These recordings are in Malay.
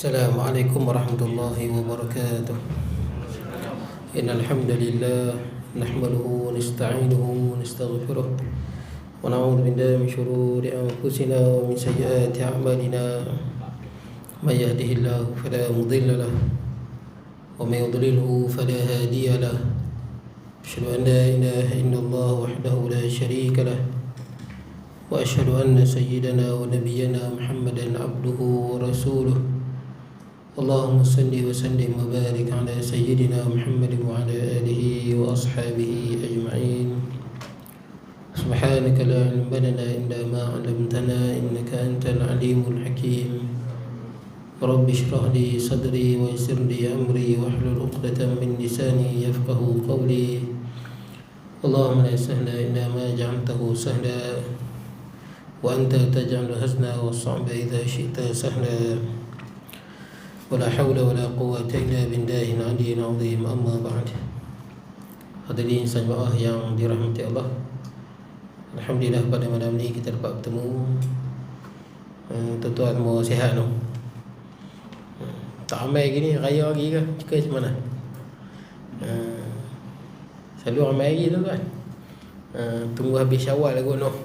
Assalamualaikum warahmatullahi wabarakatuh. Innal hamdalillah nahmaduhu wa nasta'inuhu wa nastaghfiruh wa na'udzu billahi min shururi anfusina wa min sayyiati a'malina. May yahdihillahu fala mudilla lahu wa may yudlilhu fala hadiya lahu. Asyhadu an la ilaha illallah wahdahu la syarika lahu wa asyhadu anna sayyidana wa nabiyyana Muhammadan abduhu wa rasuluh. Allahumma salli wa sallim wa barik ala sayyidina Muhammad wa ala alihi wa ashabihi ajma'in. Subhanaka la ilma lana illa ma 'allamtana innaka antal alimul hakim. Rabbi shrah li sadri wa yassir li amri wahlul 'uqdatam min lisani yafqahu qawli. Allahumma la sahla illa ma ja'altahu sahla wa anta taj'alul hazna was-sa'ba idza syi'ta sahla. Wala hawla wala quwwata illa billahil aliyyil azim. Amma ba'd. Hadirin jemaah yang dirahmati Allah, alhamdulillah pada malam ni kita dapat bertemu. Tuan-tuan mau sihat tu? Tak ramai gini, raya lagi ke macam mana? Selalu ramai lagi tuan-tuan. Tunggu habis Syawal lah kot noh.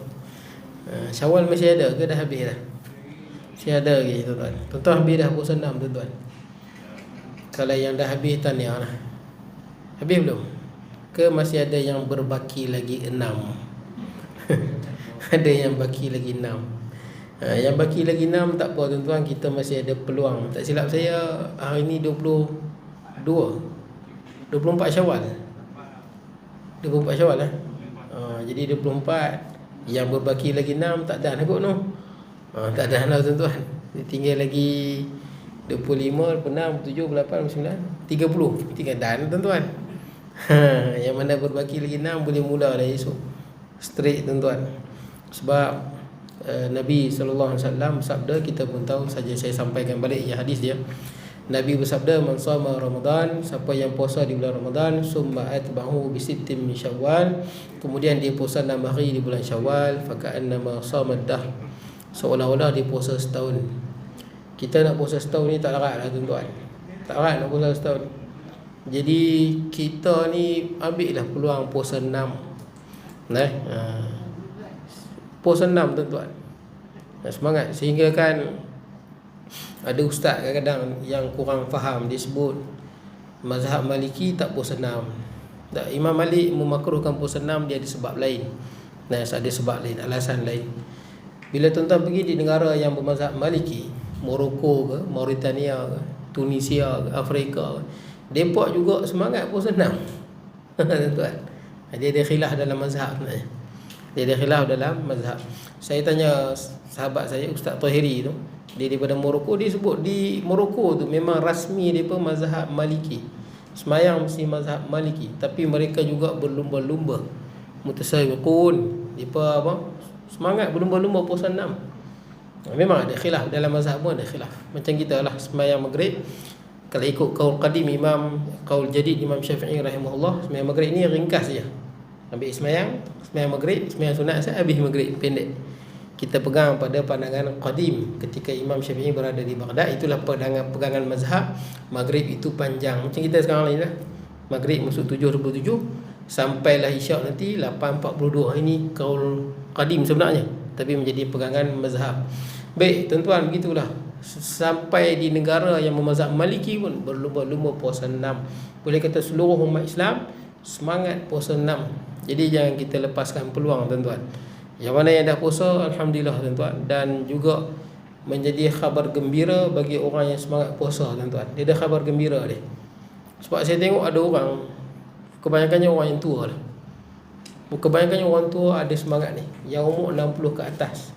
Syawal masih ada ke dah habis dah? Masih ada lagi tuan-tuan. Tuan-tuan habis dah puasa 6 tuan-tuan. Kalau yang dah habis tahniah lah. Habis belum? Ke masih ada yang berbaki lagi 6? Ada yang baki lagi 6. Yang baki lagi 6 tak apa tuan-tuan, kita masih ada peluang. Tak silap saya hari ni 24 Syawal. 24 Syawal lah. Jadi 24. Yang berbaki lagi 6 tak dah nak kot noh. Tak dah lah tuan-tuan. Tinggal lagi 25, 26, 27, 28, 29, 30. Tinggal dah tuan-tuan. Yang mana berbaki lagi 6 boleh mula dah esok. Straight tuan-tuan. Sebab Nabi SAW sabda, kita pun tahu saja, saya sampaikan balik ya hadis dia. Nabi bersabda, man shama Ramadan, siapa yang puasa di bulan Ramadan, summa atba'ahu bi sittin min Syawal, kemudian dia puasa 6 hari di bulan Syawal, fa ka'annama shama ad-dahr, seolah-olah dia puasa setahun. Kita nak puasa setahun ni tak larat lah tuan-tuan. Tak larat nak puasa setahun. Jadi kita ni ambil lah peluang puasa 6. Puasa 6 tuan-tuan. Semangat. Sehingga kan ada ustaz kadang-kadang yang kurang faham, dia sebut mazhab Maliki tak puasa 6. Tak, Imam Malik memakruhkan puasa 6, dia ada sebab lain. Ada sebab lain, alasan lain. Bila tuan-tuan pergi di negara yang bermazhab Maliki, Morocco ke, Mauritania ke, Tunisia ke, Afrika ke, mereka juga semangat puasa 6. Tuan-tuan, dia ada khilaf dalam mazhab sebenarnya. Dia ada khilaf dalam mazhab. Saya tanya sahabat saya, Ustaz Tahiri tu, dia daripada Morocco, dia sebut di Morocco tu memang rasmi mereka mazhab Maliki. Semayang mesti mazhab Maliki, tapi mereka juga berlumba-lumba. Mutasawwiqun, mereka apa? Semangat berlumba-lumba puasa 6. Memang ada khilaf dalam mazhab pun, ada khilaf. Macam kita lah sembahyang maghrib, kalau ikut qaul qadim qaul jadid Imam Syafi'i rahimahullah, sembahyang maghrib ni ringkas je. Ambil sembahyang maghrib, sembahyang sunat saya habis maghrib, pendek. Kita pegang pada pandangan qadim ketika Imam Syafi'i berada di Baghdad. Itulah pegangan mazhab. Maghrib itu panjang. Macam kita sekarang ni lah. Maghrib masuk 7.27 sampailah isyak nanti 8.42. Ini qaul qadim sebenarnya, tapi menjadi pegangan mazhab. Baik tuan-tuan, begitulah. Sampai di negara yang bermazhab Maliki pun berlumba-lumba puasa 6. Boleh kata seluruh umat Islam semangat puasa 6. Jadi jangan kita lepaskan peluang tuan-tuan. Yang mana yang dah puasa, alhamdulillah tuan-tuan. Dan juga menjadi khabar gembira bagi orang yang semangat puasa tuan-tuan. Dia ada khabar gembira dia. Sebab saya tengok ada orang, kebanyakannya orang yang tua lah. Kebanyakannya orang tua ada semangat ni, yang umur 60 ke atas.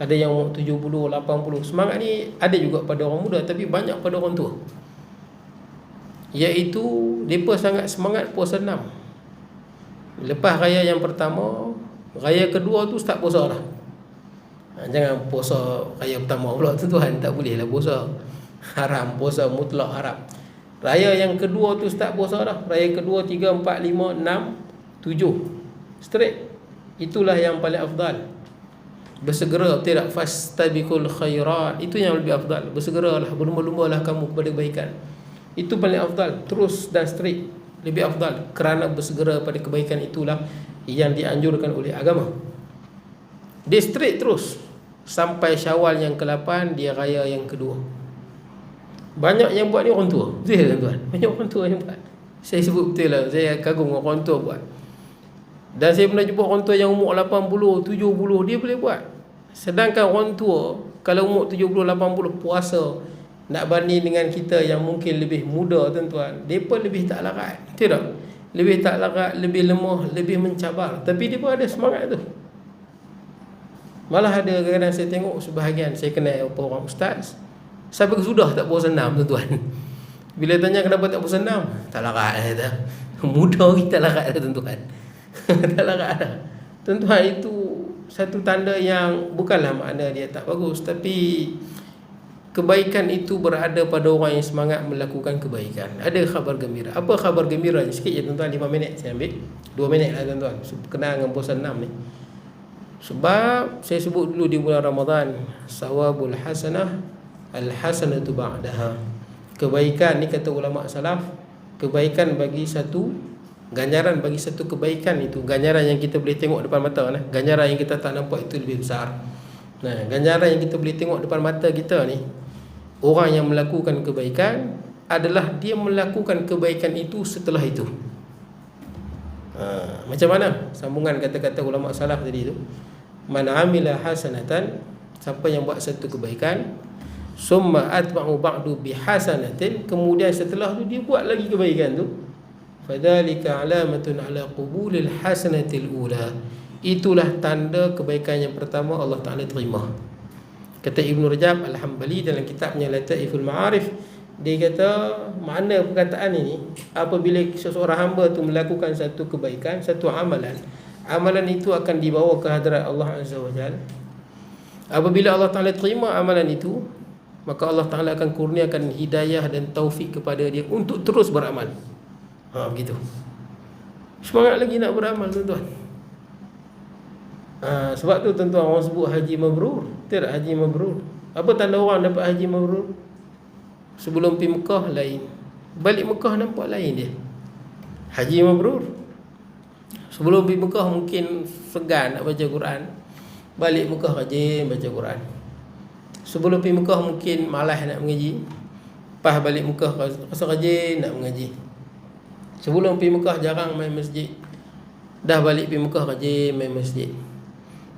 Ada yang umur 70, 80. Semangat ni ada juga pada orang muda, tapi banyak pada orang tua. Iaitu mereka sangat semangat puasa 6. Lepas raya yang pertama, raya kedua tu start puasa lah. Jangan puasa raya pertama pula tuan-tuan, tak boleh lah puasa. Haram, puasa mutlak haram. Raya yang kedua tu start puasa dah. Raya kedua 3, 4, 5, 6, 7 straight. Itulah yang paling afdal. Bersegera, tidak fastabiqul khairat, itu yang lebih afdal. Bersegeralah, berlumba-lumbalah kamu kepada kebaikan. Itu paling afdal, terus dan straight, lebih afdal. Kerana bersegera pada kebaikan itulah yang dianjurkan oleh agama. Dia straight terus sampai Syawal yang ke-8, dia raya yang kedua. Banyak yang buat ni orang tua. Betul tuan-tuan? Banyak orang tua yang buat. Saya sebut betul lah, saya kagum orang tua buat. Dan saya pernah jumpa orang tua yang umur 80, 70, dia boleh buat. Sedangkan orang tua kalau umur 70, 80 puasa, nak banding dengan kita yang mungkin lebih muda tuan-tuan, mereka lebih tak larat. Tidak? Lebih tak larat, lebih lemah, lebih mencabar. Tapi dia pun ada semangat tu. Malah ada kadang-kadang saya tengok sebahagian, saya kenal orang ustaz, sampai sudah tak puasa 6 tuan-tuan. Bila tanya kenapa tak puasa 6, tak larat kata. Muda kita larat tuan-tuan. Tak larat dah. Tuan-tuan, itu satu tanda yang bukanlah makna dia tak bagus, tapi kebaikan itu berada pada orang yang semangat melakukan kebaikan. Ada khabar gembira. Apa khabar gembira? Sikit je tuan-tuan, 5 minit saya ambil. 2 minit lah tuan-tuan, kenal dengan puasa 6 ni. Sebab saya sebut dulu di bulan Ramadan, sawabul hasanah al-hasanatu ba'daha. Kebaikan ni kata ulama salaf, kebaikan bagi satu, ganjaran bagi satu kebaikan itu, ganjaran yang kita boleh tengok depan mata nah. Ganjaran yang kita tak nampak itu lebih besar. Nah, ganjaran yang kita boleh tengok depan mata kita ni, orang yang melakukan kebaikan adalah dia melakukan kebaikan itu setelah itu. Macam mana? Sambungan kata-kata ulama salaf tadi tu. Man amila hasanatan, siapa yang buat satu kebaikan, summa atba'u ba'du bihasanatin, kemudian setelah tu dia buat lagi kebaikan tu, fadzalika alamatun ala qubulil hasanatil ula, itulah tanda kebaikan yang pertama Allah Ta'ala terima. Kata Ibn Rajab Al-Hambali dalam kitabnya Lataiful Ma'arif, dia kata makna perkataan ini, apabila seseorang hamba tu melakukan satu kebaikan, satu amalan, amalan itu akan dibawa ke hadirat Allah Azza wa Jalla. Apabila Allah Ta'ala terima amalan itu, maka Allah Ta'ala akan kurniakan hidayah dan taufik kepada dia untuk terus beramal. Begitu. Semangat lagi nak beramal tuan-tuan. Sebab tu tuan-tuan orang sebut haji mabrur. Tidak, haji mabrur. Apa tanda orang dapat haji mabrur? Sebelum pergi Mekah lain, balik Mekah nampak lain dia. Haji mabrur. Sebelum pergi Mekah mungkin segan nak baca Quran, balik Mekah rajin baca Quran. Sebelum pergi Mekah mungkin malas nak mengaji, pas balik Mekah rasa rajin nak mengaji. Sebelum pergi Mekah jarang main masjid, dah balik pergi Mekah rajin main masjid.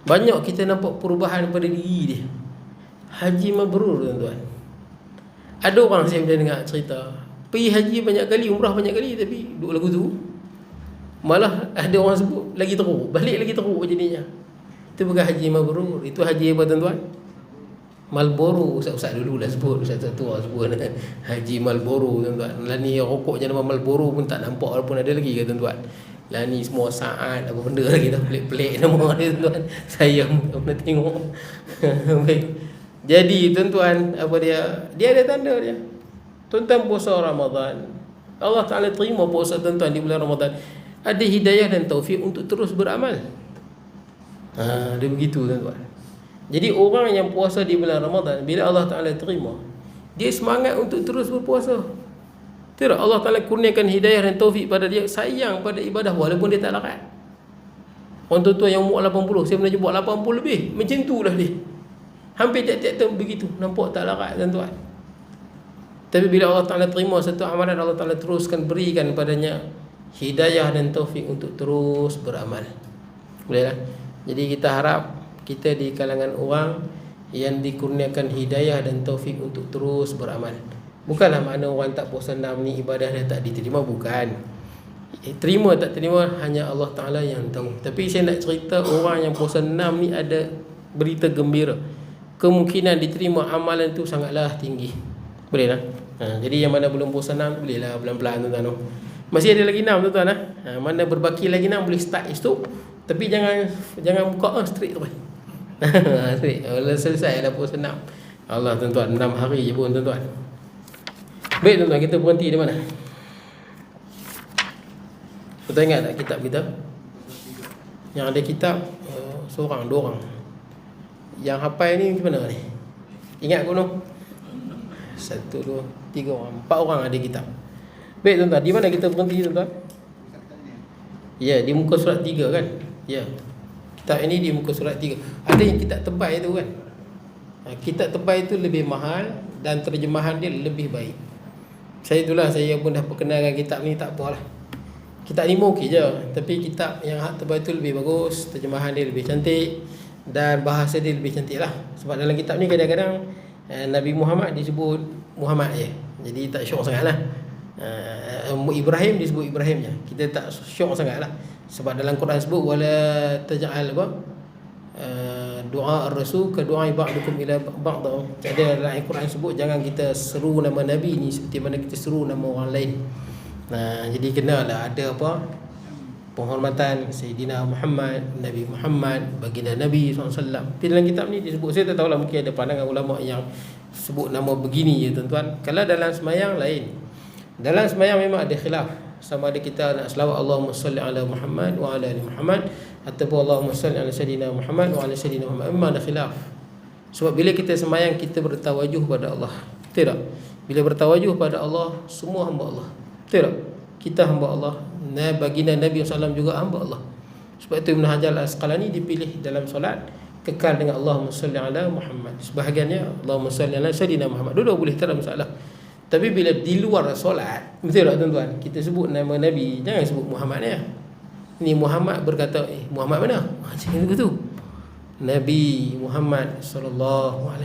Banyak kita nampak perubahan pada diri dia. Haji mabrur tuan-tuan. Ada orang saya pernah dengar cerita, pergi haji banyak kali, umrah banyak kali, tapi duduk lagu tu malah ada orang sebut lagi teruk, balik lagi teruk jadinya. Itu bukan haji mabrur. Itu haji apa tuan-tuan? Marlboro. Ustaz-ustaz dulu lah sebut, ustaz tua sebut haji Marlboro tuan-tuan. Lah ni rokok je nama Marlboro pun tak nampak walaupun ada lagi ke tuan-tuan. Lah ni semua saat apa benda lagi dah pelik-pelik nama dia tuan-tuan. Saya pernah tengok. Baik. Jadi tuan-tuan, apa dia? Dia ada tanda dia. Tuan-tuan puasa Ramadan, Allah Ta'ala terima puasa tuan-tuan di bulan Ramadan, ada hidayah dan taufik untuk terus beramal. Dia begitu tuan-tuan. Jadi orang yang puasa di bulan Ramadan, bila Allah Ta'ala terima, dia semangat untuk terus berpuasa. Tidak, Allah Ta'ala kurniakan hidayah dan taufik pada dia, sayang pada ibadah walaupun dia tak larat. Orang tua-tua yang umur 80, saya pernah jumpa 80 lebih, macam tu lah dia. Hampir tiap-tiap tahun begitu, nampak tak larat tuan-tuan. Tapi bila Allah Ta'ala terima satu amalan, Allah Ta'ala teruskan berikan padanya hidayah dan taufik untuk terus beramal. Boleh lah. Jadi kita harap kita di kalangan orang yang dikurniakan hidayah dan taufik untuk terus beramal. Bukanlah makna orang tak puasa 6 ni ibadah dia tak diterima, bukan. Terima tak terima hanya Allah Ta'ala yang tahu. Tapi saya nak cerita orang yang puasa 6 ni ada berita gembira. Kemungkinan diterima amalan tu sangatlah tinggi. Boleh lah. Jadi yang mana belum puasa 6 boleh lah pelan-pelan tuan-tuan. Masih ada lagi 6 tuan-tuan. Mana berbaki lagi 6 boleh start esok. Tapi jangan buka straight tu. Straight. Kalau selesai dah puasa 6. Allah tuan-tuan, 6 hari je pun tuan-tuan. Baik tuan-tuan, kita berhenti di mana? Kita ingat tak kitab kita? Yang ada kitab seorang, dua orang. Yang hafal ni macam mana ni? Ingat kono? 1, 2, 3 orang, 4 orang ada kitab. Baik tuan-tuan, di mana kita berhenti tuan-tuan? Ya, di muka surat 3 kan? Ya. Kitab ini di muka surat 3. Ada yang kitab tebal tu kan? Kitab tebal itu lebih mahal dan terjemahan dia lebih baik. Saya pun dah perkenalkan kitab ni, tak apalah. Kitab ni okey je, tapi kitab yang hak tebal itu lebih bagus, terjemahan dia lebih cantik dan bahasa dia lebih cantik lah. Sebab dalam kitab ni kadang-kadang Nabi Muhammad disebut Muhammad je, jadi tak syok sangat lah. Ibrahim disebut Ibrahim je, kita tak syok sangat lah. Sebab dalam Quran sebut wala taj'al apa, doa ar-rasul ka doa ba'dukum ila ba'd. Jadi dalam Al-Quran sebut jangan kita seru nama Nabi ni seperti mana kita seru nama orang lain. Jadi kenalah ada apa, penghormatan Sayyidina Muhammad, Nabi Muhammad, baginda Nabi SAW. Tapi dalam kitab ni disebut, saya tak tahulah, mungkin ada pandangan ulama yang sebut nama begini je tuan-tuan. Kalau dalam semayang lain. Dalam semayang memang ada khilaf, sama ada kita nak selawat Allahumma salli ala Muhammad wa ala ali Muhammad ataupun Allahumma salli ala Sayyidina Muhammad wa ala Sayyidina Muhammad. Memang ada khilaf. Sebab bila kita semayang, kita bertawajuh pada Allah, betul tak? Bila bertawajuh pada Allah, semua hamba Allah, betul tak? Kita hamba Allah, baginda Nabi SAW juga hamba Allah. Sebab itu Ibn Hajar Al-Asqalani dipilih dalam solat kekal dengan Allahumma salli ala Muhammad. Sebahagiannya Allahumma salli ala Sayyidina Muhammad. Dua-dua boleh, tak ada masalah. Tapi bila di luar solat, betul tak tuan-tuan, kita sebut nama Nabi, jangan sebut Muhammad ya. Ini Muhammad berkata, Muhammad mana? Macam itu. Nabi Muhammad SAW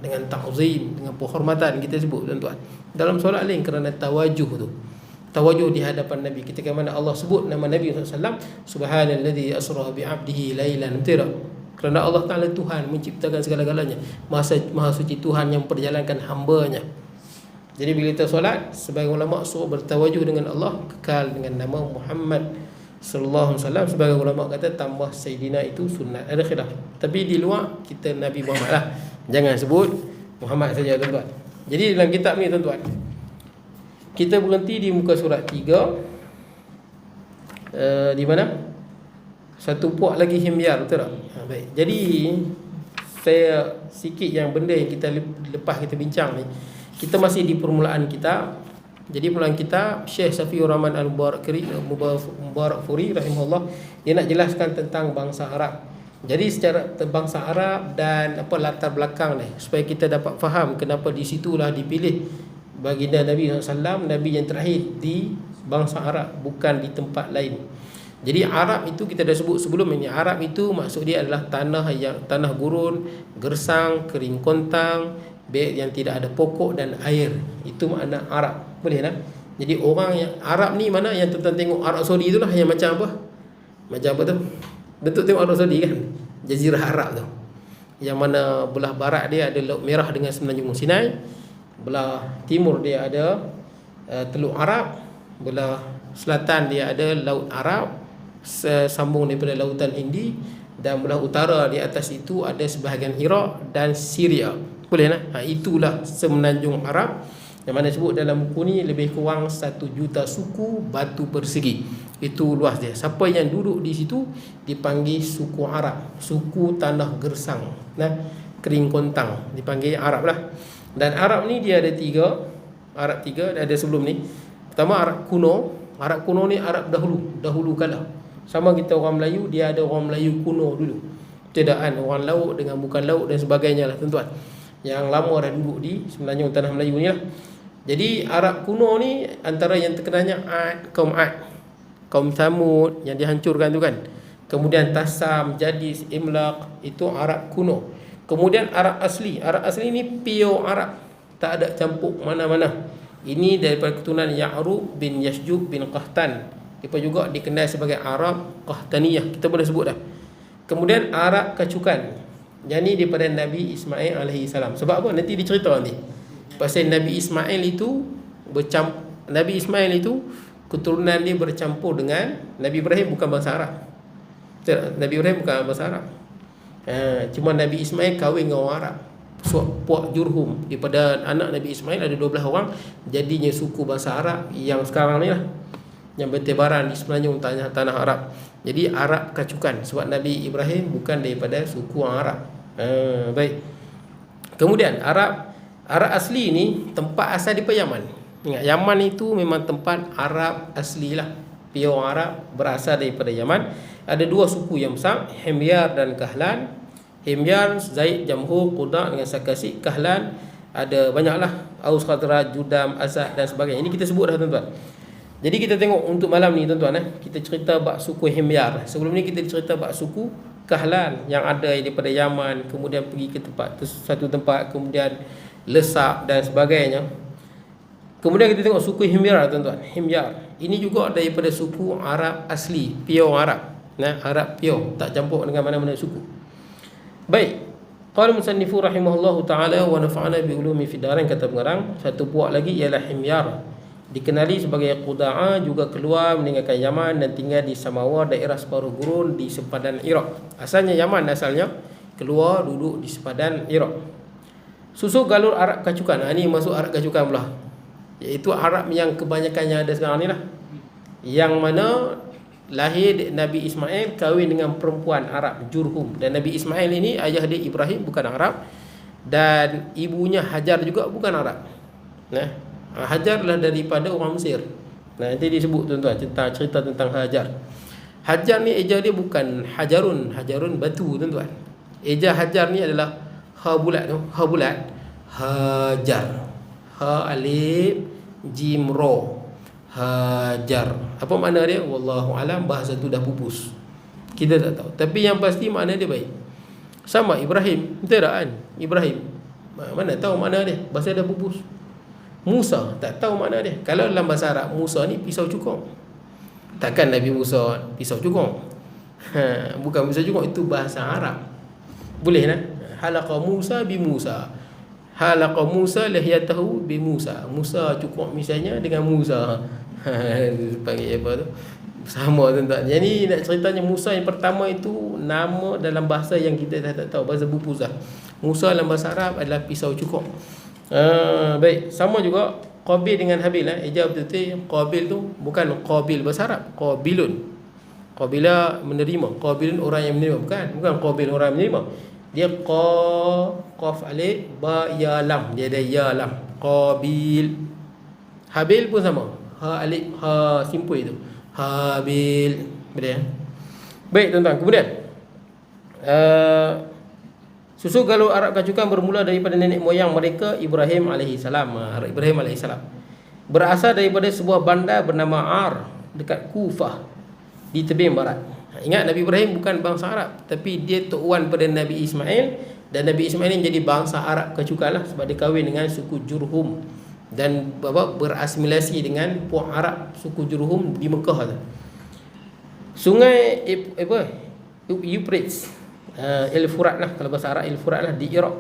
dengan ta'zim, dengan penghormatan kita sebut tuan-tuan. Dalam solat lain kerana tawajuh tu. Tawajuh di hadapan Nabi. Ketika mana Allah sebut nama Nabi SAW, Subhanalladzi asra bi'abdihi lailan, betul tak? Kerana Allah Ta'ala Tuhan menciptakan segala-galanya, Maha suci Tuhan yang perjalankan hamba-Nya. Jadi bila kita solat, sebagai ulama suruh bertawajuh dengan Allah, kekal dengan nama Muhammad sallallahu alaihi wasallam. Sebagai ulama kata tambah Sayyidina itu sunat, ada khilaf. Tapi di luar kita Nabi Muhammad lah, jangan sebut Muhammad saja tuan-tuan. Jadi dalam kitab ni tuan-tuan, kita berhenti di muka surat 3. Di mana? Satu puak lagi himyar, betul tak? Baik. Jadi saya sikit yang benda yang kita lepas kita bincang ni, kita masih di permulaan kitab. Jadi permulaan kitab, Syekh Safiur Rahman Al-Mubarakfuri rahimahullah, dia nak jelaskan tentang bangsa Arab. Jadi secara bangsa Arab dan apa latar belakang ni, supaya kita dapat faham kenapa di situlah dipilih baginda Nabi SAW, Nabi yang terakhir di bangsa Arab, bukan di tempat lain. Jadi Arab itu kita dah sebut sebelum ini, Arab itu maksud dia adalah tanah gurun, gersang, kering kontang, yang tidak ada pokok dan air. Itu makna Arab. Boleh tak? Jadi orang yang Arab ni mana yang tuan-tuan tengok Arab Saudi itulah yang macam apa? Macam apa tu? Bentuk tengok Arab Saudi kan? Jazirah Arab tu. Yang mana belah barat dia ada Laut Merah dengan Semenanjung Sinai. Belah timur dia ada Teluk Arab. Belah selatan dia ada Laut Arab sambung daripada Lautan Hindi. Dan belah utara di atas itu ada sebahagian Iraq dan Syria. Boleh tak? Itulah Semenanjung Arab, yang mana sebut dalam buku ni lebih kurang 1 juta suku batu persegi. Itu luas dia. Siapa yang duduk di situ dipanggil suku Arab, suku tanah gersang, kering kontang, dipanggil Arab lah. Dan Arab ni dia ada 3. Arab 3 ada sebelum ni. Pertama Arab kuno. Arab kuno ni Arab dahulu kala. Sama kita orang Melayu, dia ada orang Melayu kuno dulu. Tedaan orang laut dengan bukan laut dan sebagainya lah tuan-tuan. Yang lama dah duduk di semenanjung tanah Melayu ni lah. Jadi Arab kuno ni antara yang terkenalnya Ad, kaum Samud yang dihancurkan tu kan. Kemudian Tasam, Jadis, Imlaq, itu Arab kuno. Kemudian Arab asli. Arab asli ni pure Arab, tak ada campur mana-mana. Ini daripada keturunan Ya'rub bin Yashjub bin Qahtan. Dia juga dikenal sebagai Arab Qahtaniyah, kita boleh sebut dah. Kemudian Arab Kacukan, yang ni daripada Nabi Ismail AS. Sebab apa? Nanti dicerita nanti pasal Nabi Ismail itu Nabi Ismail itu keturunan dia bercampur dengan Nabi Ibrahim, bukan bangsa Arab. Nabi Ibrahim bukan bangsa Arab. Cuma Nabi Ismail kahwin dengan orang Arab, puak Jurhum. Daripada anak Nabi Ismail ada 12 orang, jadinya suku bangsa Arab yang sekarang ni lah, yang bertebaran di semenanjung tanah Arab. Jadi Arab Kacukan, sebab Nabi Ibrahim bukan daripada suku orang Arab. Baik. Kemudian Arab asli ni tempat asal daripada Yaman. Ingat, Yaman itu memang tempat Arab asli lah, pure Arab, berasal daripada Yaman. Ada dua suku yang besar, Himyar dan Kahlan. Himyar, Zaid, Jamhur, Quda dengan Sakasi. Kahlan ada banyaklah, Aus, Khazraj, Judam, Azad dan sebagainya. Ini kita sebut dah tuan-tuan. Jadi kita tengok untuk malam ni tuan-tuan, kita cerita bab suku Himyar. Sebelum ni kita cerita bab suku Kahlan yang ada daripada Yaman, kemudian pergi ke satu tempat, kemudian lesak dan sebagainya. Kemudian kita tengok suku Himyar tuan-tuan. Himyar ini juga daripada suku Arab asli, pure Arab. Arab pure, tak campur dengan mana-mana suku. Baik. Qala musannifu rahimahullahu taala wa nafa'ana bi ulumi fid darain, kata pengarang, satu puak lagi ialah Himyar. Dikenali sebagai Qudaa, juga keluar meninggalkan Yaman dan tinggal di Samawa, daerah separuh gurun di sempadan Iraq. Asalnya Yaman, asalnya keluar duduk di sempadan Iraq. Susu galur Arab kacukan. Ini masuk Arab kacukan pula, iaitu Arab yang kebanyakan yang ada sekarang ni lah, yang mana lahir Nabi Ismail kahwin dengan perempuan Arab, Jurhum. Dan Nabi Ismail ini ayah dia Ibrahim bukan Arab, dan ibunya Hajar juga bukan Arab. Hajar adalah daripada orang Mesir. Nanti disebut tuan-tuan cerita tentang Hajar. Hajar ni eja dia bukan Hajarun, Hajarun batu tuan-tuan. Eja Hajar ni adalah ha bulat tu, ha bulat, Hajar, ha alif jim ro, Hajar. Apa makna dia? Wallahu alam, bahasa tu dah pupus, kita tak tahu. Tapi yang pasti makna dia baik. Sama Ibrahim, betul tak kan? Ibrahim, mana tahu makna dia, bahasa dah pupus. Musa, tak tahu makna dia. Kalau dalam bahasa Arab, Musa ni pisau cukong. Takkan Nabi Musa pisau cukong. Bukan pisau cukong, itu bahasa Arab. Boleh lah. Halaqa Musa bi Musa, halaqa Musa lihyatahu bi Musa. Musa cukong misalnya dengan Musa. Panggil apa tu? Sama tuan-tuan. Jadi nak ceritanya Musa yang pertama itu nama dalam bahasa yang kita dah tak tahu, bahasa bupus lah. Musa dalam bahasa Arab adalah pisau cukong. Baik, sama juga Qabil dengan Habil. Eja betul-betul Qabil tu bukan Qabil bahasa Arab, Qabilun. Qabila menerima, Qabilun orang yang menerima, bukan Qabil orang yang menerima. Dia qaf alif ba ya lam, dia ada ya lam. Qabil. Habil pun sama, ha alif ha simpul itu, Habil. Betul. Baik tuan-tuan, kemudian susu galur Arab kacukan bermula daripada nenek moyang mereka, Ibrahim alaihissalam. Ibrahim alaihissalam berasal daripada sebuah bandar bernama Ar dekat Kufah di tebing barat. Ingat, Nabi Ibrahim bukan bangsa Arab, tapi dia tok wan pada Nabi Ismail. Dan Nabi Ismail ini jadi bangsa Arab kacukan lah, sebab dia kahwin dengan suku Jurhum dan berasimilasi dengan puak Arab suku Jurhum di Mekah tu. Sungai Euphrates, El-Furat lah, kalau bahasa Arab El-Furat lah, di Iraq.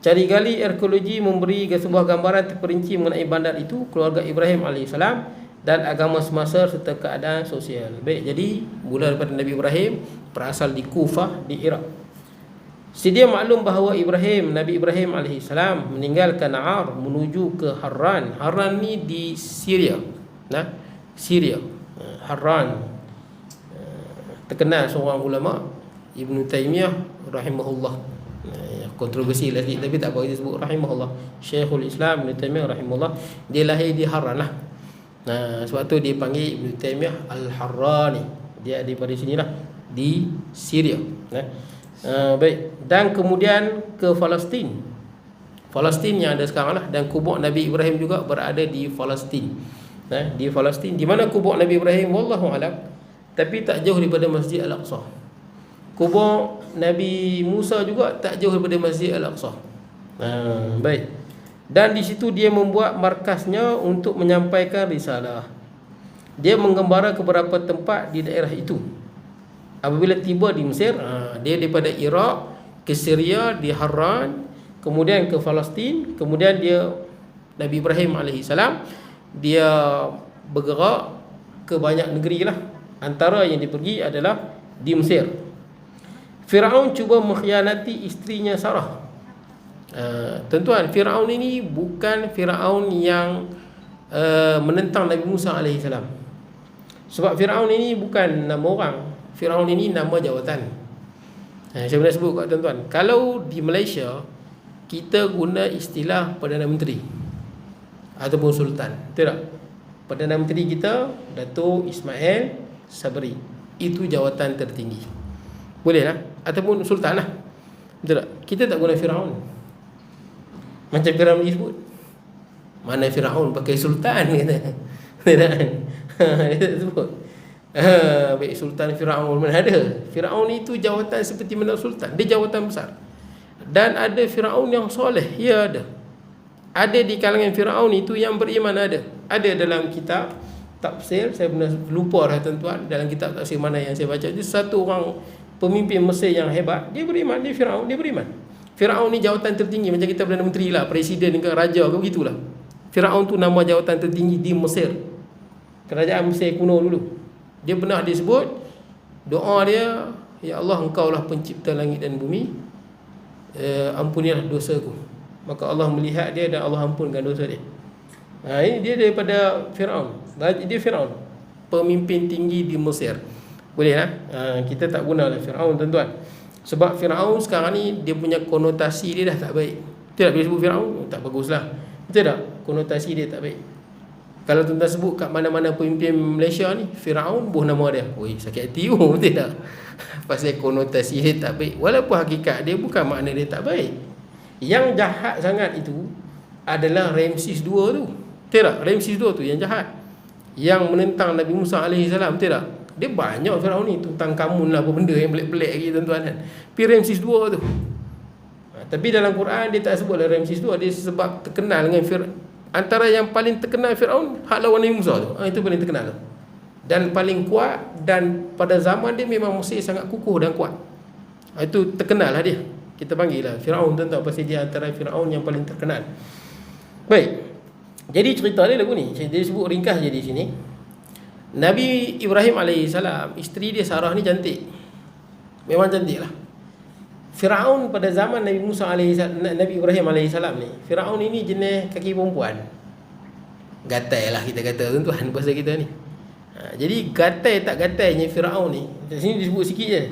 Cari gali arkeologi memberi sebuah gambaran terperinci mengenai bandar itu, keluarga Ibrahim alaihissalam dan agama semasa serta keadaan sosial. Baik, jadi mula daripada Nabi Ibrahim, berasal di Kufah di Iraq. Sedia maklum bahawa Nabi Ibrahim alaihissalam meninggalkan Ar menuju ke Harran. Harran ni di Syria. Syria. Harran. Terkenal seorang ulama, Ibn Taymiyah rahimahullah. Kontroversi lagi, tapi tak apa, kita sebut rahimahullah. Syekhul Islam Ibn Taymiyah rahimahullah, dia lahir di Harran lah. Sebab tu dia panggil Ibn Taymiyah Al-Harrani. Dia daripada sinilah, di Syria. Baik, dan kemudian ke Palestin. Palestin yang ada sekarang lah. Dan kubur Nabi Ibrahim juga berada di Palestin. Di Palestin, di mana kubur Nabi Ibrahim wallahu alam, tapi tak jauh daripada Masjid Al-Aqsa. Kubur Nabi Musa juga tak jauh daripada Masjid Al-Aqsa. Baik. Dan di situ dia membuat markasnya untuk menyampaikan risalah. Dia menggembara ke beberapa tempat di daerah itu. Apabila tiba di Mesir, dia daripada Iraq ke Syria di Harran, kemudian ke Palestin, kemudian dia Nabi Ibrahim alaihissalam dia bergerak ke banyak negeri lah. Antara yang dia pergi adalah di Mesir. Firaun cuba mengkhianati isterinya Sarah. Tuan-tuan, Firaun ini bukan Firaun yang menentang Nabi Musa alaihissalam. Sebab Firaun ini bukan nama orang, Firaun ini nama jawatan. Saya pernah sebut kat tuan-tuan, kalau di Malaysia kita guna istilah Perdana Menteri ataupun Sultan, betul tak? Perdana Menteri kita Dato' Ismail Sabri, itu jawatan tertinggi, boleh lah, ataupun Sultan lah, betul tak? Kita tak guna Firaun macam Firaun disebut. Mana Firaun pakai Sultan kata. Dia tak sebut. Baik Sultan Firaun, mana ada. Firaun itu jawatan seperti mana Sultan, dia jawatan besar. Dan ada Firaun yang soleh, ya ada. Ada di kalangan Firaun itu yang beriman, ada. Ada dalam kitab tafsir, saya pernah lupa dah tuan-tuan, dalam kitab tafsir mana yang saya baca, itu satu orang pemimpin Mesir yang hebat, dia beriman, dia Firaun, dia beriman. Firaun ni jawatan tertinggi, macam kita Perdana Menteri lah, Presiden ke Raja ke, begitulah. Firaun tu nama jawatan tertinggi di Mesir, kerajaan Mesir kuno dulu. Dia pernah disebut, doa dia, ya Allah, engkau lah pencipta langit dan bumi, ampunilah dosaku. Maka Allah melihat dia dan Allah ampunkan dosa dia. Ini dia daripada Firaun. Dia Firaun, pemimpin tinggi di Mesir. Boleh lah. Kita tak guna lah Firaun tuan-tuan, sebab Firaun sekarang ni dia punya konotasi dia dah tak baik. Betul tak? Bila sebut Firaun, tak bagus lah, betul tak? Konotasi dia tak baik. Kalau tuan-tuan sebut kat mana-mana pemimpin Malaysia ni Firaun, buh nama dia, oi sakit hati, betul tak? Pasal konotasi dia tak baik. Walaupun hakikat dia bukan makna dia tak baik. Yang jahat sangat itu adalah Ramses II tu, betul tak? Ramses II tu yang jahat, yang menentang Nabi Musa AS, betul tak? Dia banyak Firaun ni, Tutankhamun lah, apa benda yang pelik-pelik lagi tuan-tuan kan. Tapi Ramses II tu, tapi dalam Quran dia tak sebut lah Ramses II. Dia sebab terkenal dengan antara yang paling terkenal Firaun, hak lawan Nabi Musa tu, itu paling terkenal dan paling kuat. Dan pada zaman dia memang Mesir sangat kukuh dan kuat. Itu terkenal lah dia. Kita panggil lah Firaun tuan-tuan, pasal dia antara Firaun yang paling terkenal. Baik, jadi cerita dia lagu ni, dia sebut ringkas je di sini. Nabi Ibrahim AS, isteri dia Sarah ni cantik, memang cantik lah. Firaun pada zaman Nabi Musa AS, Nabi Ibrahim AS ni, Firaun ini jenis kaki perempuan, gatai lah kita kata tuan-tuan bahasa kita ni. Jadi gatai tak gatainya Firaun ni, di sini disebut sikit je.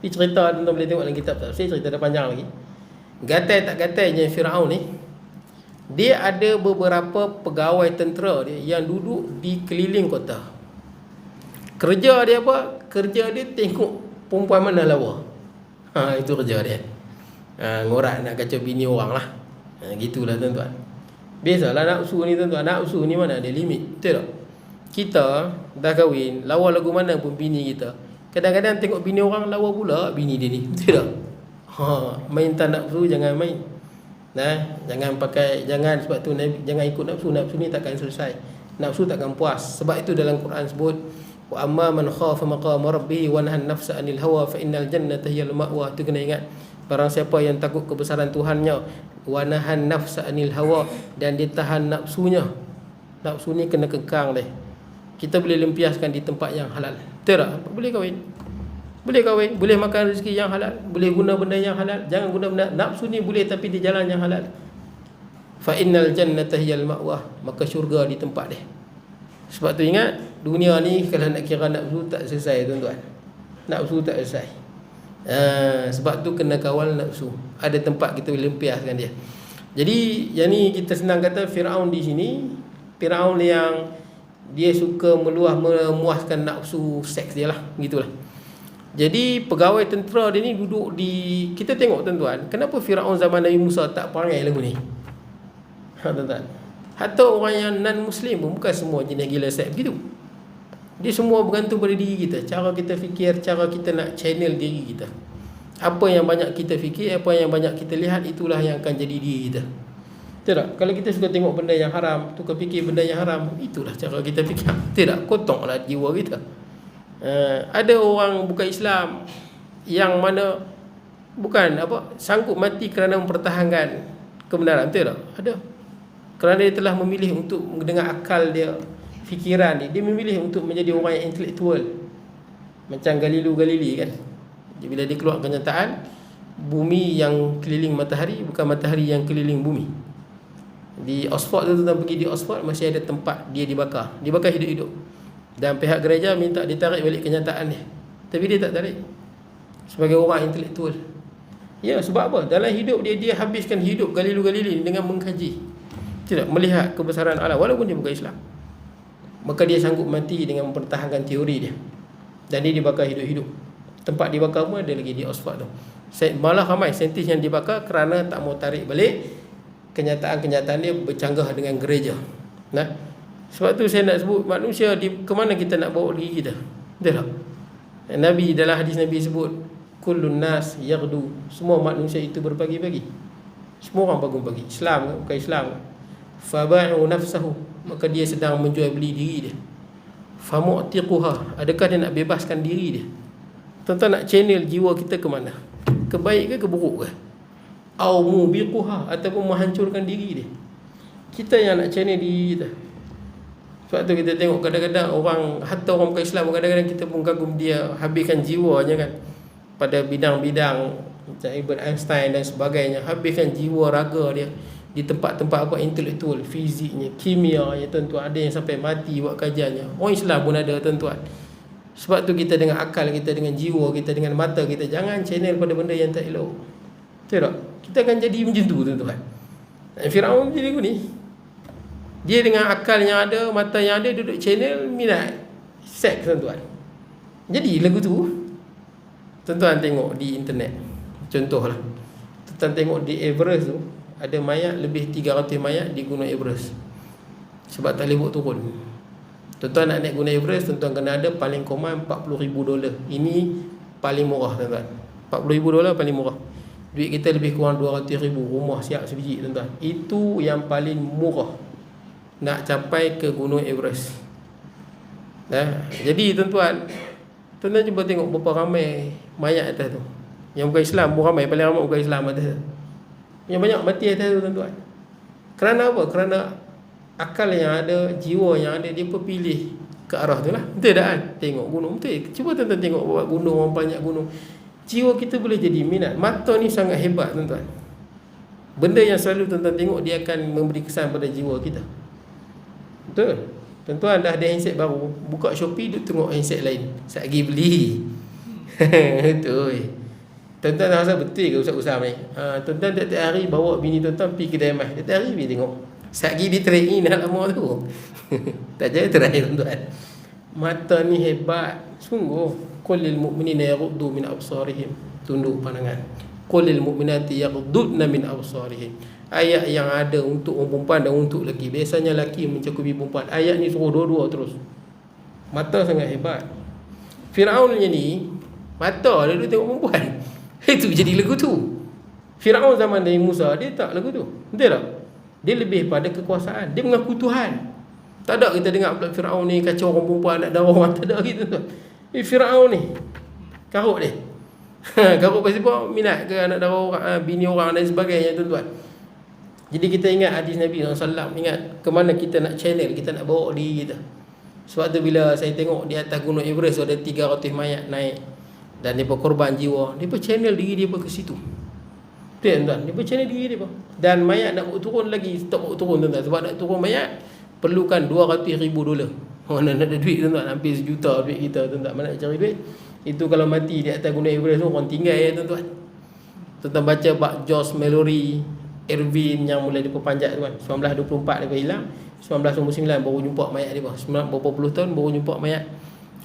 Ini cerita tuan-tuan boleh tengok dalam kitab tafsir, cerita dah panjang lagi. Gatai tak gatainya Firaun ni, dia ada beberapa pegawai tentera dia yang duduk di keliling kota. Kerja dia apa? Kerja dia tengok perempuan mana lawa. Itu kerja dia. Ngorak nak kacau bini orang lah. Gitulah tuan-tuan. Biasalah nafsu ni tuan-tuan. Nafsu ni mana ada limit, betul tak? Kita dah kahwin, lawa lagu mana pun bini kita, kadang-kadang tengok bini orang lawa pula bini dia ni, betul tak? Main tak nafsu, jangan main. Jangan pakai, jangan, sebab tu jangan ikut nafsu. Nafsu ni takkan selesai, nafsu takkan puas. Sebab itu dalam Quran sebut, wa amma man khafa maqama rabbih wa nahan nafsa 'anil hawa fa innal jannata hiyal ma'wa. Tu kena ingat, barang siapa yang takut kebesaran Tuhannya, wa nahan nafsa 'anil hawa, dan dia tahan nafsunya. Nafsu ni kena kekang deh. Kita boleh lempiaskan di tempat yang halal, betul tak? Boleh kahwin, boleh makan rezeki yang halal, boleh guna benda yang halal. Jangan guna benda nafsu ni boleh, tapi di jalan yang halal. Fa innal jannata hiyal ma'wa, maka syurga di tempat dia. Sebab tu ingat, dunia ni kalau nak kira nafsu tak selesai tuan-tuan. Nafsu tak selesai. Sebab tu kena kawal nafsu. Ada tempat kita boleh lempiaskan dia. Jadi yang ni kita senang kata Firaun di sini, Firaun yang dia suka memuaskan nafsu seks dia lah, gitulah. Jadi pegawai tentera dia ni duduk di, kita tengok tuan-tuan, kenapa Firaun zaman Nabi Musa tak perangai lagu ni? Tuan-tuan, hatta orang yang non-Muslim pun bukan semua jenis gila seks begitu. Dia semua bergantung pada diri kita, cara kita fikir, cara kita nak channel diri kita. Apa yang banyak kita fikir, apa yang banyak kita lihat, itulah yang akan jadi diri kita. Betul tak? Kalau kita suka tengok benda yang haram, tukar fikir benda yang haram, itulah cara kita fikir. Betul tak? Kotorlah jiwa kita. Ada orang bukan Islam yang mana bukan sanggup mati kerana mempertahankan kebenaran, betul tak? Ada. Kerana dia telah memilih untuk dengan akal dia, fikiran dia memilih untuk menjadi orang yang intelektual. Macam Galileo Galilei kan. Bila dia keluar kenyataan, bumi yang keliling matahari bukan matahari yang keliling bumi. Di Oxford tu, tuan pergi di Oxford, masih ada tempat dia dibakar hidup-hidup. Dan pihak gereja minta ditarik balik kenyataan dia, tapi dia tak tarik. Sebagai orang intelektual, Ya, sebab apa? Dalam hidup dia habiskan hidup Galileo dengan mengkaji, tidak melihat kebesaran Allah walaupun dia bukan Islam. Maka dia sanggup mati dengan mempertahankan teori dia. Dan dia dibakar hidup-hidup. Tempat dibakar pun ada lagi di Oxford tu. Malah ramai saintis yang dibakar kerana tak mau tarik balik kenyataan-kenyataan dia bercanggah dengan gereja. Nah, sebab tu saya nak sebut manusia ke mana kita nak bawa diri kita. Betul tak? Nabi, dalam hadis Nabi sebut kullun nas yaghdu, semua manusia itu berpagi-pagi. Semua orang bangun pagi. Islam ke bukan Islam ke? Faba'u nafsahu, maka dia sedang menjual beli diri dia. Famu'tiquha, adakah dia nak bebaskan diri dia? Tuan-tuan nak channel jiwa kita ke mana? Ke baik ke buruk ke? Au mubiquha, ataupun menghancurkan diri dia. Kita yang nak channel diri kita. Sebab tu kita tengok kadang-kadang orang, hatta orang bukan Islam, kadang-kadang kita pun kagum dia habiskan jiwanya kan pada bidang-bidang macam Albert Einstein dan sebagainya, habiskan jiwa raga dia di tempat-tempat apa intelektual, fiziknya, kimianya, tuan-tuan. Ada yang sampai mati buat kajiannya. Orang Islam pun ada, tuan-tuan. Sebab tu kita dengan akal kita, dengan jiwa kita, dengan mata kita, jangan channel pada benda yang tak elok. Betul tak? Kita akan jadi macam tu, tuan-tuan. Firaun jadi ni, dia dengan akal yang ada, mata yang ada, duduk channel minat seks, tuan-tuan. Jadi lagu tu, tuan-tuan tengok di internet, contohlah, tuan-tuan tengok di Everest tu, ada mayat lebih 300 mayat di Gunung Everest. Sebab tak boleh buat turun. Tuan-tuan nak naik Gunung Everest, tuan-tuan kena ada paling command $40,000. Ini paling murah, tuan-tuan. $40,000 paling murah. Duit kita lebih kurang 200,000. Rumah siap sebiji, tuan-tuan. Itu yang paling murah nak capai ke Gunung Everest. Jadi tuan-tuan cuba tengok berapa ramai mayat atas tu. Yang bukan Islam pun ramai, paling ramai bukan Islam atas tu. Yang banyak mati atas tu, tuan-tuan. Kerana apa? Kerana akal yang ada, jiwa yang ada, dia pilih ke arah tu lah. Betul tak kan? Tengok gunung, betul. Cuba tuan-tuan tengok buat gunung, orang banyak gunung. Jiwa kita boleh jadi minat. Mata ni sangat hebat, tuan-tuan. Benda yang selalu tuan-tuan tengok, dia akan memberi kesan pada jiwa kita. Betul. Tuan-tuan dah ada handset baru, buka Shopee, duk tengok handset lain. Saya pergi beli. Betul. Tuan-tuan dah rasa betul ke Ustaz ni? Tuan-tuan tiap-tiap hari bawa bini tuan-tuan pergi kedai emas. Tiap-tiap hari pergi tengok. Satgi di trade-in dah lama tu. Tak jadi terakhir, tuan-tuan. Mata ni hebat. Sungguh. Qulil mu'minina yaghuddu min absarihim. Tunduk pandangan. Qulil mu'minati yaghudduna min absarihim. Ayat yang ada untuk orang perempuan dan untuk lelaki. Biasanya lelaki mencakupi perempuan. Ayat ni suruh dua-dua terus. Mata sangat hebat. Firaun ni mata dia duduk tengok perempuan. Itu jadi lagu tu. Firaun zaman Nabi Musa, dia tak lagu tu. Betul tak? Dia lebih pada kekuasaan. Dia mengaku Tuhan. Tak ada kita dengar pula Firaun ni kacau orang perempuan, nak darah orang. Tak ada gitu tu. Firaun ni karut dia. Karut pasal apa? Minat ke anak darah orang, bini orang dan sebagainya, tuan-tuan. Jadi kita ingat hadis Nabi SAW. Ingat ke mana kita nak channel, kita nak bawa diri kita. Sebab tu bila saya tengok di atas Gunung Everest ada 300 mayat naik, dan dia berkorban jiwa, dia channel diri dia ke situ. Tuan-tuan, dia channel diri dia. Dan mayat nak bawa turun lagi, tak bawa turun, tuan-tuan. Sebab nak turun mayat perlukan $200,000. Mana nak ada duit, tuan-tuan? Hampir $1,000,000 duit kita, tuan-tuan. Mana nak cari duit? Itu kalau mati di atas Gunung Everest tu, orang tinggal ya, tuan-tuan. Tuan-tuan baca bab Josh Mallory, Erwin yang mulai diperpanjat tu kan. 1924 dia hilang, 1999 baru jumpa mayat dia. Berapa puluh tahun baru jumpa mayat.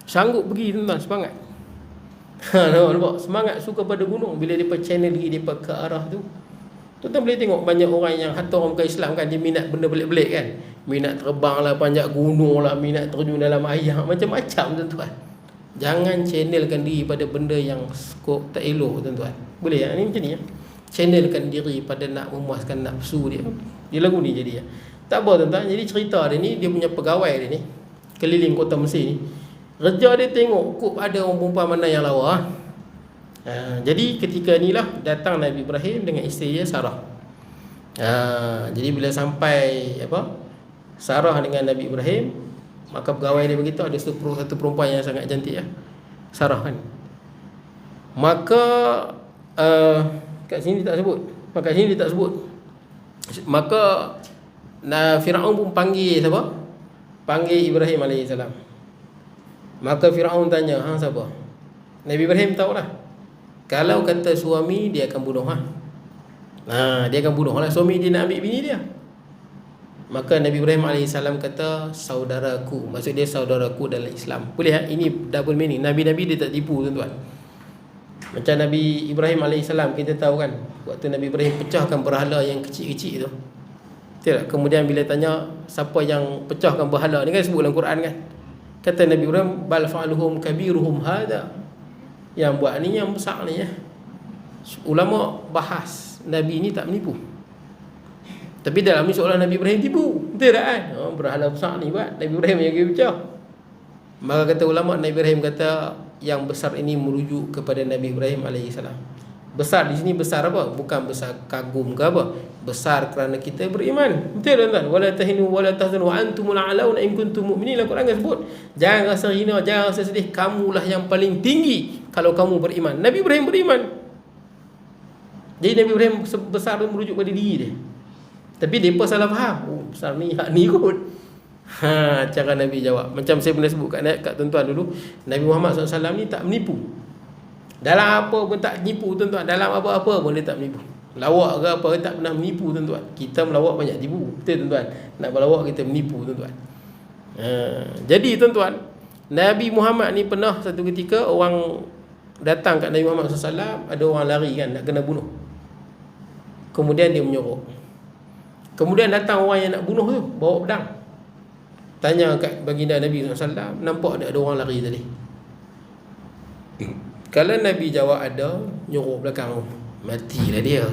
Sanggup pergi, tuan-tuan, semangat. Nampak? Semangat suka pada gunung. Bila dia channel diri dia ke arah tu, tuan-tuan boleh tengok banyak orang yang hatta orang bukan Islam kan, dia minat benda belik-belik kan. Minat terbang lah, panjat gunung lah, minat terjun dalam air, macam-macam, tuan-tuan. Jangan channelkan diri pada benda yang skop tak elok, tuan-tuan. Boleh ya? Ini macam ni ya. Channelkan diri pada nak memuaskan nafsu dia. Dia lagu ni jadi ya. Tak apa, tuan-tuan. Jadi cerita dia ni, dia punya pegawai dia ni keliling kota Mesir ni. Kerja dia tengok kok ada orang perempuan mana yang lawa. Jadi ketika inilah datang Nabi Ibrahim dengan isteri dia Sarah. Jadi bila sampai Sarah dengan Nabi Ibrahim, maka pegawai dia beritahu ada satu perempuan yang sangat cantik ya, Sarah kan. Maka kat sini dia tak sebut. Maka Firaun pun panggil siapa? Panggil Ibrahim alaihissalam. Maka Firaun tanya, siapa? Nabi Ibrahim tahulah. Kalau kata suami, dia akan bunuh. Dia akan bunuh lah suami dia nak ambil bini dia. Maka Nabi Ibrahim AS kata saudaraku. Maksud dia saudaraku dalam Islam. Boleh ini double meaning. Nabi-Nabi dia tak tipu tuan-tuan. Macam Nabi Ibrahim AS, kita tahu kan, waktu Nabi Ibrahim pecahkan berhala yang kecil-kecil tu, betul tak? Kemudian bila tanya siapa yang pecahkan berhala ni, kan sebut dalam Quran kan, kata Nabi Ibrahim, bal fa'aluhum kabiruhum hada, yang buat ni yang besar ni ya. Ulama bahas Nabi ni tak menipu, tapi dalam ni seolah Nabi Ibrahim tipu, betul tak kan? Berhala besar ni buat, Nabi Ibrahim yang pergi pecah. Maka kata ulama, Nabi Ibrahim kata yang besar ini merujuk kepada Nabi Ibrahim AS. Besar di sini besar apa? Bukan besar kagum ke apa, besar kerana kita beriman. Betul tuan-tuan? Wala tahinu wala tahzanu wa antumul a'launa in kuntum mu'minin. Al-Quran kan sebut, jangan rasa hina, jangan rasa sedih, kamulah yang paling tinggi kalau kamu beriman. Nabi Ibrahim beriman. Jadi Nabi Ibrahim besar tu merujuk pada diri dia. Tapi depa salah faham. Besar ni hak ni kot. Cara Nabi jawab. Macam saya pernah sebut kat tuan-tuan dulu, Nabi Muhammad SAW ni tak menipu. Dalam apa pun tak menipu tuan-tuan. Dalam apa-apa pun dia tak menipu. Lawak ke apa, dia tak pernah menipu tuan-tuan. Kita melawak banyak tipu, betul tuan-tuan. Nak berlawak kita menipu tuan-tuan. Jadi tuan-tuan, Nabi Muhammad ni pernah satu ketika orang datang kat Nabi Muhammad SAW, ada orang lari kan, nak kena bunuh. Kemudian dia menyorok. Kemudian datang orang yang nak bunuh tu, bawa pedang. Tanya kat baginda Nabi SAW, nampak tak ada orang lari tadi? Kalau Nabi jawab ada, nyorok belakang, matilah dia.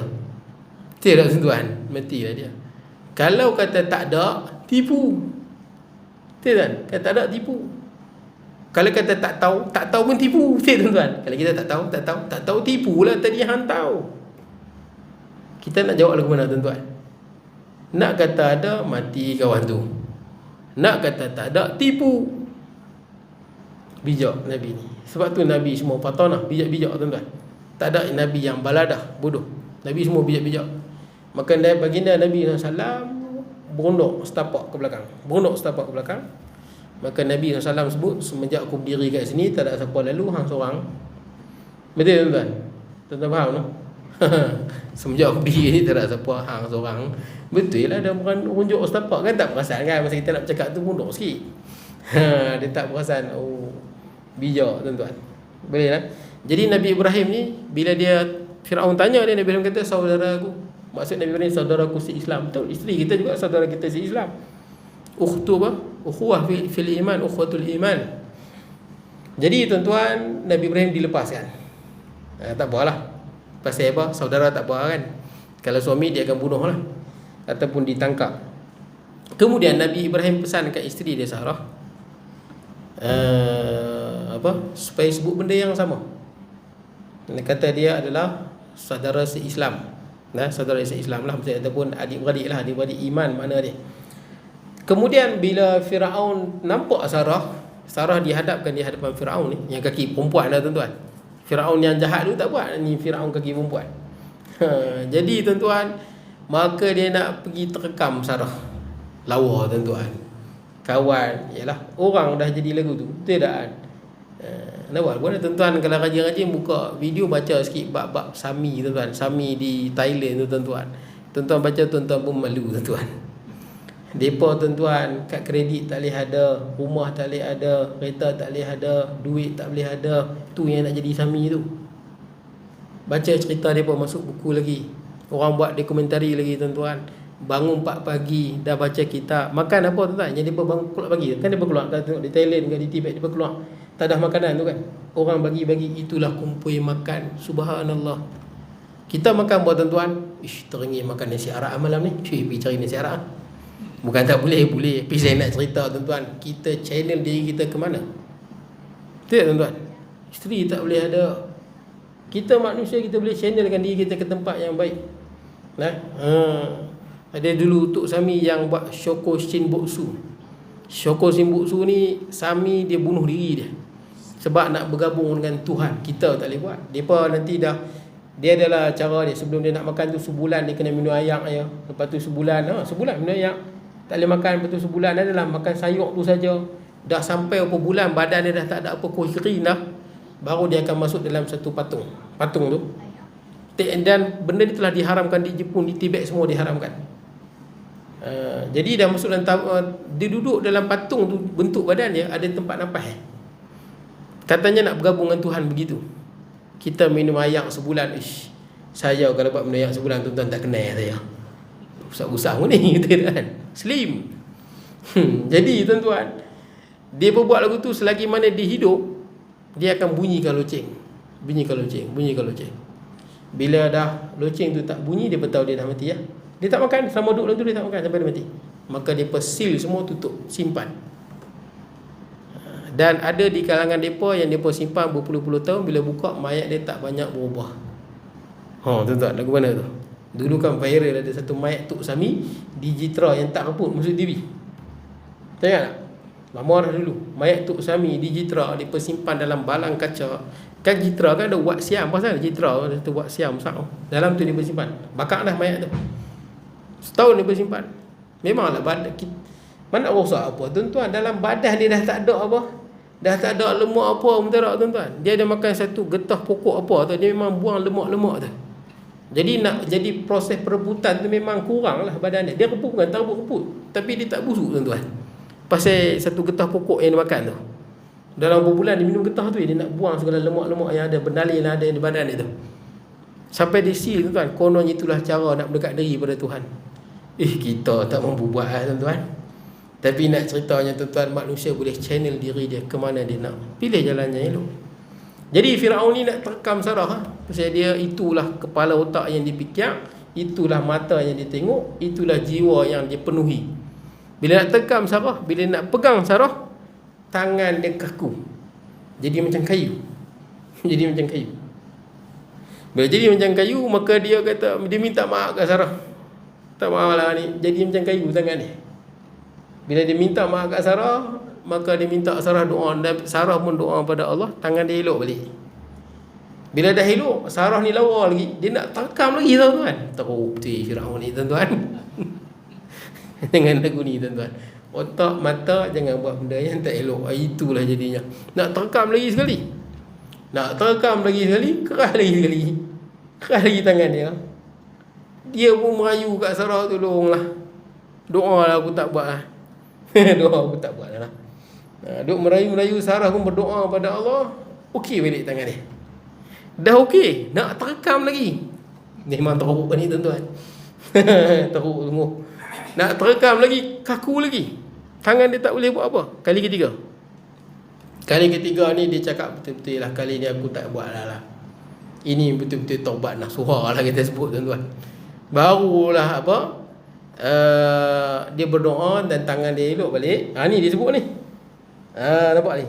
Betul tak tuan-tuan? Matilah dia. Kalau kata tak ada, tipu. Betul kan? Kata tak ada, tipu. Kalau kata tak tahu pun tipu. Betul tuan-tuan? Kalau kita tak tahu, tipulah, tadi hang tahu. Kita nak jawab lagu mana tuan-tuan? Nak kata ada, mati kawan tu. Nak kata tak ada, tipu. Bijak Nabi ni. Sebab tu Nabi semua patanah, bijak-bijak tuan-tuan. Tak ada Nabi yang baladah, bodoh. Nabi semua bijak-bijak. Maka baginda Nabi SAW berunduk setapak ke belakang. Maka Nabi SAW sebut, semenjak aku berdiri kat sini, tak ada siapa lalu, hang seorang. Betul tuan-tuan? Tuan-tuan faham no? Semenjak aku berdiri ni, tak ada siapa, hang seorang. Betul lah, dia bukan runjuk setapak kan, tak perasan kan. Masa kita nak bercakap tu mundur sikit. Dia tak perasan. Oh, bijak tuan-tuan. Boleh lah. Jadi Nabi Ibrahim ni, bila dia Firaun tanya dia, Nabi Ibrahim kata saudaraku. Maksud Nabi Ibrahim saudaraku si-Islam. Betul, isteri kita juga saudara kita si-Islam. Ukhtu apa? Ukhuwah fil iman, ukhwatul iman. Jadi tuan-tuan, Nabi Ibrahim dilepaskan. Tak apalah. Pasal apa? Saudara tak apa kan. Kalau suami dia akan bunuh lah, ataupun ditangkap. Kemudian Nabi Ibrahim pesan kat isteri dia Sarah, supaya sebut benda yang sama. Dia kata dia adalah saudara se-Islam. Saudara se-Islam lah, maksudnya, ataupun adik-beradik lah, adik-beradik iman makna dia. Kemudian bila Firaun nampak Sarah dihadapkan di hadapan Firaun ni, yang kaki perempuan lah tuan-tuan. Firaun yang jahat tu tak buat, ni Firaun kaki perempuan. Jadi tuan-tuan, maka dia nak pergi terekam Sarah. Lawa tuan-tuan. Kawan, yalah, orang dah jadi lagu tu. Betul tak kan? Nak buat pun tuan-tuan, kalau rajin-rajin buka video, baca sikit bab-bab Sami tuan-tuan. Sami di Thailand tu tuan-tuan. Tuan-tuan baca, tuan-tuan pun malu tuan-tuan. Depa tuan-tuan, kad kredit tak boleh ada, rumah tak boleh ada, kereta tak boleh ada, duit tak boleh ada. Tu yang nak jadi Sami tu. Baca cerita depa, masuk buku lagi. Orang buat dokumentari lagi tuan-tuan. Bangun 4 pagi, dah baca kitab. Makan apa tuan-tuan? Yang depa bangun keluar pagi. Kan depa keluar, dah tengok di Thailand ke di Tibet, depa keluar. Tak ada makanan tu kan. Orang bagi-bagi, itulah kumpul makan. Subhanallah. Kita makan buat tuan-tuan. Teringin makan nasi arak malam ni. Pergi cari nasi arak. Bukan tak boleh. Tapi saya nak cerita tuan-tuan, kita channel diri kita ke mana? Betul tuan-tuan? Isteri tak boleh ada. Kita manusia, kita boleh channelkan diri kita ke tempat yang baik. Ada dulu Tok Sami yang buat Shoko Shinbutsu. Shoko Shinbutsu ni, Sami dia bunuh diri dia sebab nak bergabung dengan Tuhan. Kita tak boleh buat. Depa nanti dah, dia adalah cara dia, sebelum dia nak makan tu sebulan dia kena minum ayak je. Lepas tu sebulan minum ayak. Tak boleh makan. Lepas tu sebulan adalah makan sayur tu saja. Dah sampai berapa bulan badan dia dah tak ada apa kuih kering dah. baru dia akan masuk dalam satu patung tu. Dan benda ni telah diharamkan di Jepun, di Tibet semua diharamkan. Jadi dah masuk dalam dia duduk dalam patung tu, bentuk badan dia ada tempat nafas. Katanya nak bergabung dengan Tuhan begitu. Kita minum air sebulan, saya kalau buat minum air sebulan tuan-tuan tak kenal saya. Usah-usah pun ni kita kan. Slim. Jadi tuan-tuan, dia berbuat lagu tu selagi mana dia hidup, dia akan bunyikan loceng. Bunyikan loceng. Bila dah loceng tu tak bunyi, dia tahu dia dah mati ya. Dia tak makan, selama duduk dalam tu dia tak makan sampai dia mati. Maka dia persil semua, tutup, simpan. Dan ada di kalangan mereka yang mereka simpan berpuluh-puluh tahun, bila buka mayat dia tak banyak berubah. Tuan-tuan, lagu mana tu? Dulu kan viral ada satu mayat Tok Sami di Jitra yang tak reput masuk TV. Tahu tak? Lama dah dulu. Mayat Tok Sami di Jitra mereka simpan dalam balang kaca. Kan Jitra kan ada wat siam, pasal Jitra ada satu wat siam besar. Dalam tu dia bersimpan. Bakar dah mayat tu. Setahun dia bersimpan. Memanglah badan kita, mana rosak apa tuan-tuan, dalam badan dia dah tak ada apa. Dah tak ada lemak apa pun tak ada tuan-tuan. Dia ada makan satu getah pokok apa tu, dia memang buang lemak-lemak tu. Jadi nak jadi proses perebutan tu memang kurang lah badan dia. Dia reput kan, tak reput, tapi dia tak busuk tuan-tuan. Pasal satu getah pokok yang dia makan tu. Dalam berbulan dia minum getah tu, dia nak buang segala lemak-lemak yang ada, bernalin ada di badan dia tu. Sampai dia seal tuan-tuan. Kononnya itulah cara nak berdekat diri pada Tuhan. Kita tak mampu buat tuan-tuan. Tapi nak ceritanya tuan-tuan, manusia boleh channel diri dia ke mana dia nak. Pilih jalannya elok. Jadi Firaun ni nak terekam Sarah. Pasal dia itulah kepala otak yang dipikir, itulah mata yang dia tengok, itulah jiwa yang dia penuhi. Bila nak terekam Sarah, bila nak pegang Sarah, tangan dia kaku. Jadi macam kayu. Jadi macam kayu. Bila jadi macam kayu, maka dia kata, dia minta maaf kat Sarah. Tak maaf lah ni, jadi macam kayu tangan dia. Bila dia minta maaf kat Sarah, maka dia minta Sarah doa, dan Sarah pun doa pada Allah, tangan dia elok balik. Bila dah elok, Sarah ni lawa lagi, dia nak terekam lagi tuan-tuan. Teruk betul Firaun ni tuan-tuan. Dengan lagu ni tuan-tuan. Otak mata jangan buat benda yang tak elok. Itulah jadinya. Nak terekam lagi sekali. Nak terekam lagi sekali, keras lagi sekali. Keras lagi tangan dia. Dia pun merayu kat Sarah, tolonglah. Doa lah aku tak buat lah. Doa aku tak buat lah. Duk merayu-merayu, Sarah pun berdoa pada Allah. Okey balik tangan dia. Dah okey, nak terekam lagi. Memang teruk ni tuan-tuan. Teruk semua. Nak terekam lagi, kaku lagi. Tangan dia tak boleh buat apa. Kali ketiga ni dia cakap betul-betul lah, kali ni aku tak buat lah. Ini betul-betul taubat nasuha lah kita sebut tuan-tuan. Barulah apa, dia berdoa dan tangan dia elok balik. Ni dia sebut ni. Nampak ni.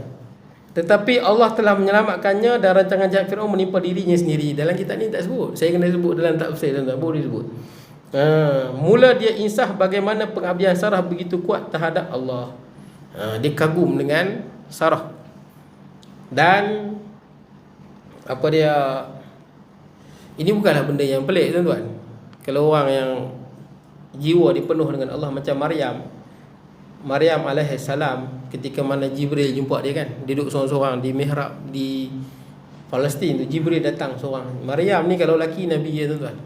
Tetapi Allah telah menyelamatkannya dan rancangan jahat Firaun menimpa dirinya sendiri. Dalam kitab ni tak sebut. Saya kena sebut dalam tafsir tuan-tuan, boleh sebut. Mula dia insaf bagaimana pengabdian Sarah begitu kuat terhadap Allah. Dia kagum dengan Sarah. Dan apa dia, ini bukanlah benda yang pelik tuan-tuan. Kalau orang yang jiwa dipenuh dengan Allah, macam Maryam alaihi salam, ketika mana Jibril jumpa dia kan, dia duduk seorang-seorang di mihrab di Palestin tu, Jibril datang seorang. Maryam ni kalau lelaki Nabi dia tuan-tuan.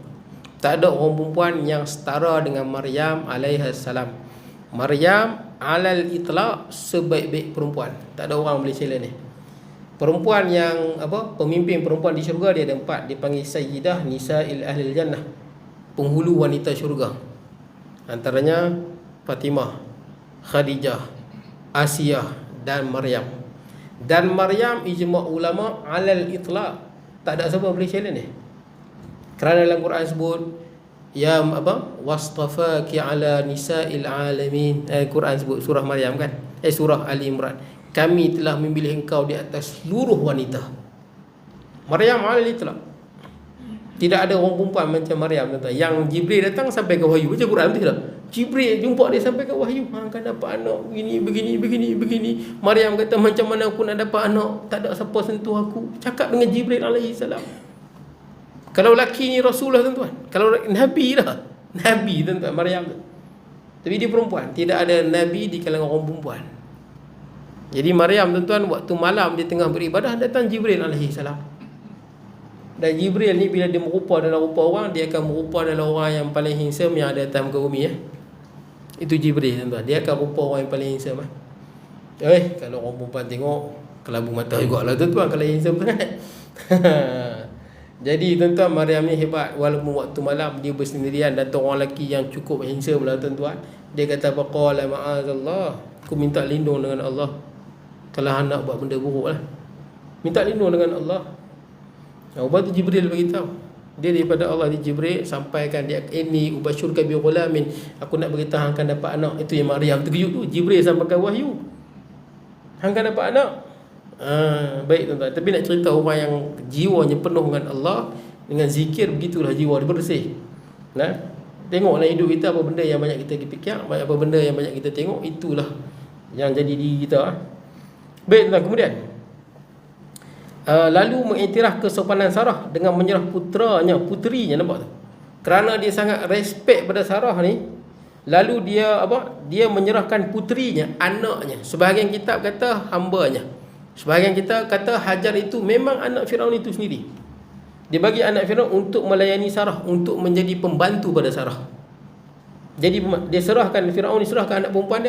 Tak ada orang perempuan yang setara dengan Maryam alaihi salam. Maryam alal itlaq sebaik-baik perempuan. Tak ada orang boleh challenge ni. Perempuan yang apa, pemimpin perempuan di syurga dia ada 4. Dipanggil Sayyidah Nisa'il Ahlil Jannah, penghulu wanita syurga. Antaranya Fatimah, Khadijah, Asiyah dan Maryam. Dan Maryam ijma' ulama alal itlaq, tak ada siapa boleh challenge ni. Kerana dalam Quran sebut ya apa, wastafaki ala nisa'il alamin. Quran sebut surah Maryam kan, surah Ali Imran, kami telah memilih engkau di atas seluruh wanita. Maryam alal itlaq. Tidak ada orang perempuan macam Maryam tuan-tuan. Yang Jibril datang sampai ke wahyu. Baca Quran betul tak? Jibril jumpa dia sampai ke wahyu. Akan dapat anak begini. Maryam kata, macam mana aku nak dapat anak, tak ada siapa sentuh aku. Cakap dengan Jibril alaihi salam. Kalau lelaki ni Rasulullah tuan-tuan. Kalau Nabi dah. Nabi tuan-tuan, Maryam tu. Tapi dia perempuan. Tidak ada Nabi di kalangan orang perempuan. Jadi Maryam tuan-tuan, waktu malam dia tengah beribadah, datang Jibril alaihi salam. Dan Jibril ni bila dia merupa dalam rupa orang, dia akan merupa dalam orang yang paling handsome yang ada atas muka bumi. Itu Jibril tuan-tuan. Dia akan rupa orang yang paling handsome. Kalau orang perempuan tengok, kelabu mata jugalah tuan-tuan kalau handsome sangat. Jadi tuan-tuan, Maryam ni hebat. Walaupun waktu malam dia bersendirian, datang orang lelaki yang cukup handsome lah tuan-tuan. Dia kata, qala ma'azallah, aku minta lindung dengan Allah kalau hendak buat benda buruk lah. Minta lindung dengan Allah. Lepas tu Jibril beritahu, dia daripada Allah, di Jibril sampaikan dia, ini ubasyurka bi ghulamin, aku nak beritahu hang akan dapat anak. Itu yang Maryam terkejut tu. Jibril sampaikan wahyu, hang akan dapat anak. Baik tuan-tuan. Tapi nak cerita orang yang jiwanya penuh dengan Allah, dengan zikir, begitulah jiwa dia bersih. Tengoklah hidup kita, apa benda yang banyak kita fikir, apa benda yang banyak kita tengok, itulah yang jadi diri kita. Baik tuan-tuan, kemudian lalu mengiktiraf kesopanan Sarah dengan menyerah putrinya, nampak tu? Kerana dia sangat respect pada Sarah ni, lalu dia dia menyerahkan putrinya, anaknya. Sebahagian kitab kata hambanya, sebahagian kita kata Hajar itu memang anak Firaun itu sendiri. Dia bagi anak Firaun untuk melayani Sarah, untuk menjadi pembantu pada Sarah. Jadi dia serahkan, Firaun diserahkan anak perempuan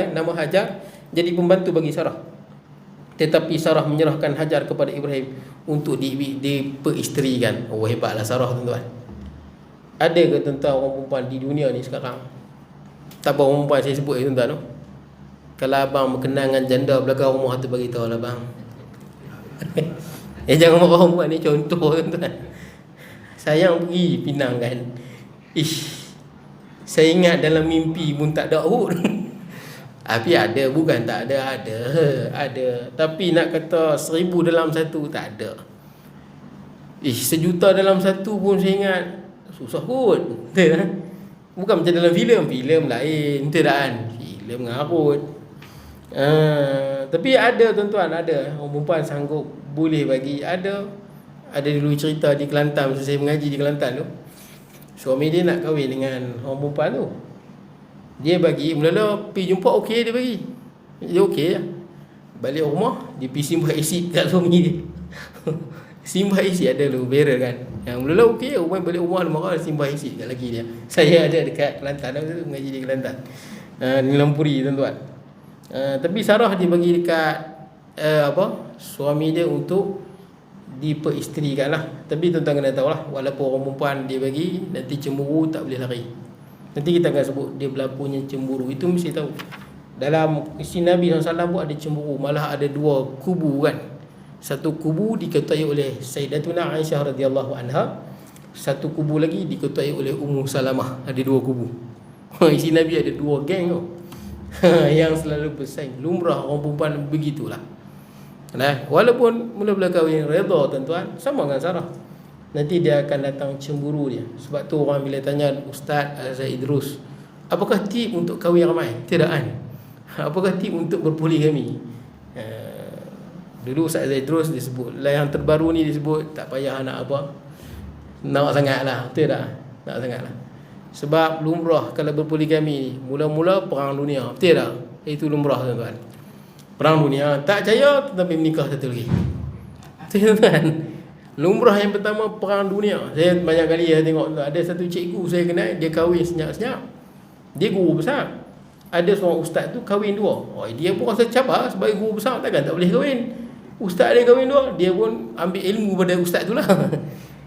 dia nama Hajar, jadi pembantu bagi Sarah. Tetapi Sarah menyerahkan Hajar kepada Ibrahim untuk diperisterikan. Hebatlah Sarah tuan-tuan. Ada ke tuan-tuan orang perempuan di dunia ni sekarang? Tak apa orang perempuan saya sebut tuan-tuan tu. Kalau abang berkenal dengan janda belakang rumah tu, bagi tahu lah bang. Jangan marah orang perempuan ni, contoh tuan-tuan. Sayang pergi Pinang kan. Saya ingat dalam mimpi pun tak ada urut. Tapi ada, bukan tak ada, ada. Tapi nak kata 1000 dalam satu, tak ada. 1,000,000 dalam satu pun saya ingat susah kot. Betul kan? Bukan macam dalam filem lain, betul tak kan? Filem ngarut. Tapi ada tuan-tuan, ada orang perempuan sanggup boleh bagi. Ada dulu cerita di Kelantan, masa saya mengaji di Kelantan tu, suami dia nak kahwin dengan orang perempuan tu. Dia bagi, mula-mula pergi jumpa okey, dia bagi. Dia okey lah. Balik rumah, dia pergi simbah asid kat suami dia. Simbah asid ada dulu, barrel kan. Yang mula-mula okey, balik rumah dia marah, simbah asid kat lelaki dia. Saya ada dekat Kelantan, aku mengaji di Kelantan, di Lampuri tuan-tuan. Tapi Sarah dia bagi dekat suami dia untuk diperisterikan lah. Tapi tuan-tuan kena tahu lah, walaupun orang perempuan dia bagi, nanti cemburu tak boleh lari. Nanti kita akan sebut dia berlakunya cemburu. Itu mesti tahu. Dalam isi Nabi SAW pun ada cemburu. Malah ada dua kubu kan. Satu kubu diketuai oleh Sayyidatuna Aisyah radhiyallahu anha. Satu kubu lagi diketuai oleh Ummu Salamah. Ada dua kubu. Isi Nabi ada dua geng tau. Yang selalu bersaing. Lumrah orang perempuan begitulah. Walaupun mula-mula kahwin redha tuan-tuan, sama dengan Sarah, nanti dia akan datang cemburu dia. Sebab tu orang bila tanya Ustaz Azhar Idrus, apakah tip untuk kahwin ramai? Tidak kan? Apakah tip untuk berpoligami? Dulu Ustaz Azhar Idrus disebut, yang terbaru ni disebut tak payah nak nak sangat lah. Betul tak? Nak sangat lah. Sebab lumrah kalau berpoligami, mula-mula perang dunia. Betul tak? Itu lumrah tuan-tuan. Perang dunia, tak percaya tetapi menikah satu lagi. Betul kan? Lumrah yang pertama perang dunia. Saya banyak kali tengok, ada satu cikgu saya kenal, dia kahwin senyap-senyap. Dia guru besar. Ada seorang ustaz tu kahwin dua. Dia pun rasa cabar sebagai guru besar, takkan tak boleh kahwin. Ustaz dia kahwin dua, dia pun ambil ilmu pada ustaz tu lah.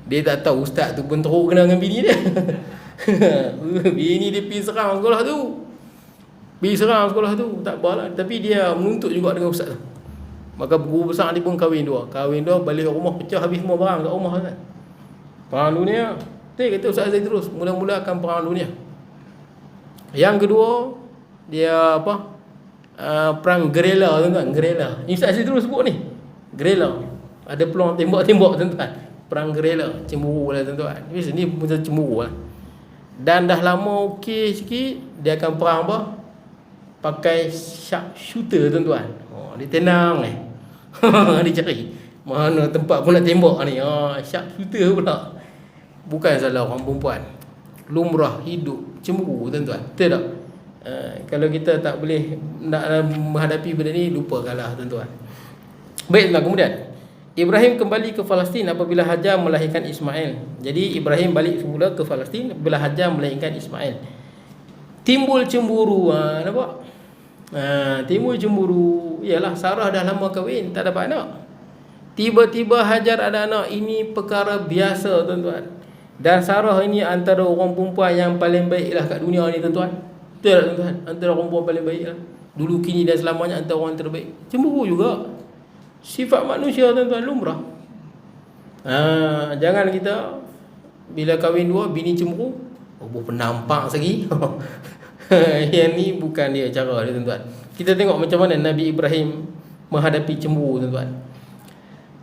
Dia tak tahu ustaz tu pun teruk kenal dengan bini dia. Bini dia pergi serang sekolah tu. Tak apalah. Tapi dia menuntut juga dengan ustaz tu. Maka guru besar dia pun kahwin dua, balik rumah pecah habis semua barang kat rumah kan. Perang dunia. Dia kata Ustaz Azhar terus, mula-mula akan perang dunia. Yang kedua, dia perang gerila tuan-tuan, gerila. Ini Ustaz Azhar terus sebut ni. Gerila. Ada peluang tembak-tembak tuan-tuan. Perang gerila, cemburu lah tuan-tuan. Ni pun cemburu lah. Dan dah lama okey sikit, dia akan perang pakai sharpshooter tuan-tuan. Dia tenang ni. Dia cari mana tempat pun nak tembak ni. Sharpshooter pula. Bukan salah orang perempuan. Lumrah hidup cemburu tuan-tuan. Betul tak? Kalau kita tak boleh nak menghadapi benda ni, lupakanlah tuan-tuan. Baik tuan, kemudian Ibrahim kembali ke Palestin apabila Hajar melahirkan Ismail. Jadi Ibrahim balik semula ke Palestin apabila Hajar melahirkan Ismail. Timbul cemburu, nampak? Timbul cemburu. Yalah, Sarah dah lama kahwin, tak dapat anak. Tiba-tiba Hajar ada anak. Ini perkara biasa tuan-tuan. Dan Sarah ini antara orang perempuan yang paling baiklah kat dunia ni tuan-tuan. Betul tak tuan-tuan? Antara orang perempuan paling baiklah. Dulu, kini dan selamanya antara orang terbaik. Cemburu juga. Sifat manusia tuan-tuan, lumrah. Jangan kita bila kahwin dua, bini cemburu, penampak lagi. Yang ni bukan dia cara dia tuan-tuan. Kita tengok macam mana Nabi Ibrahim menghadapi cemburu tuan-tuan.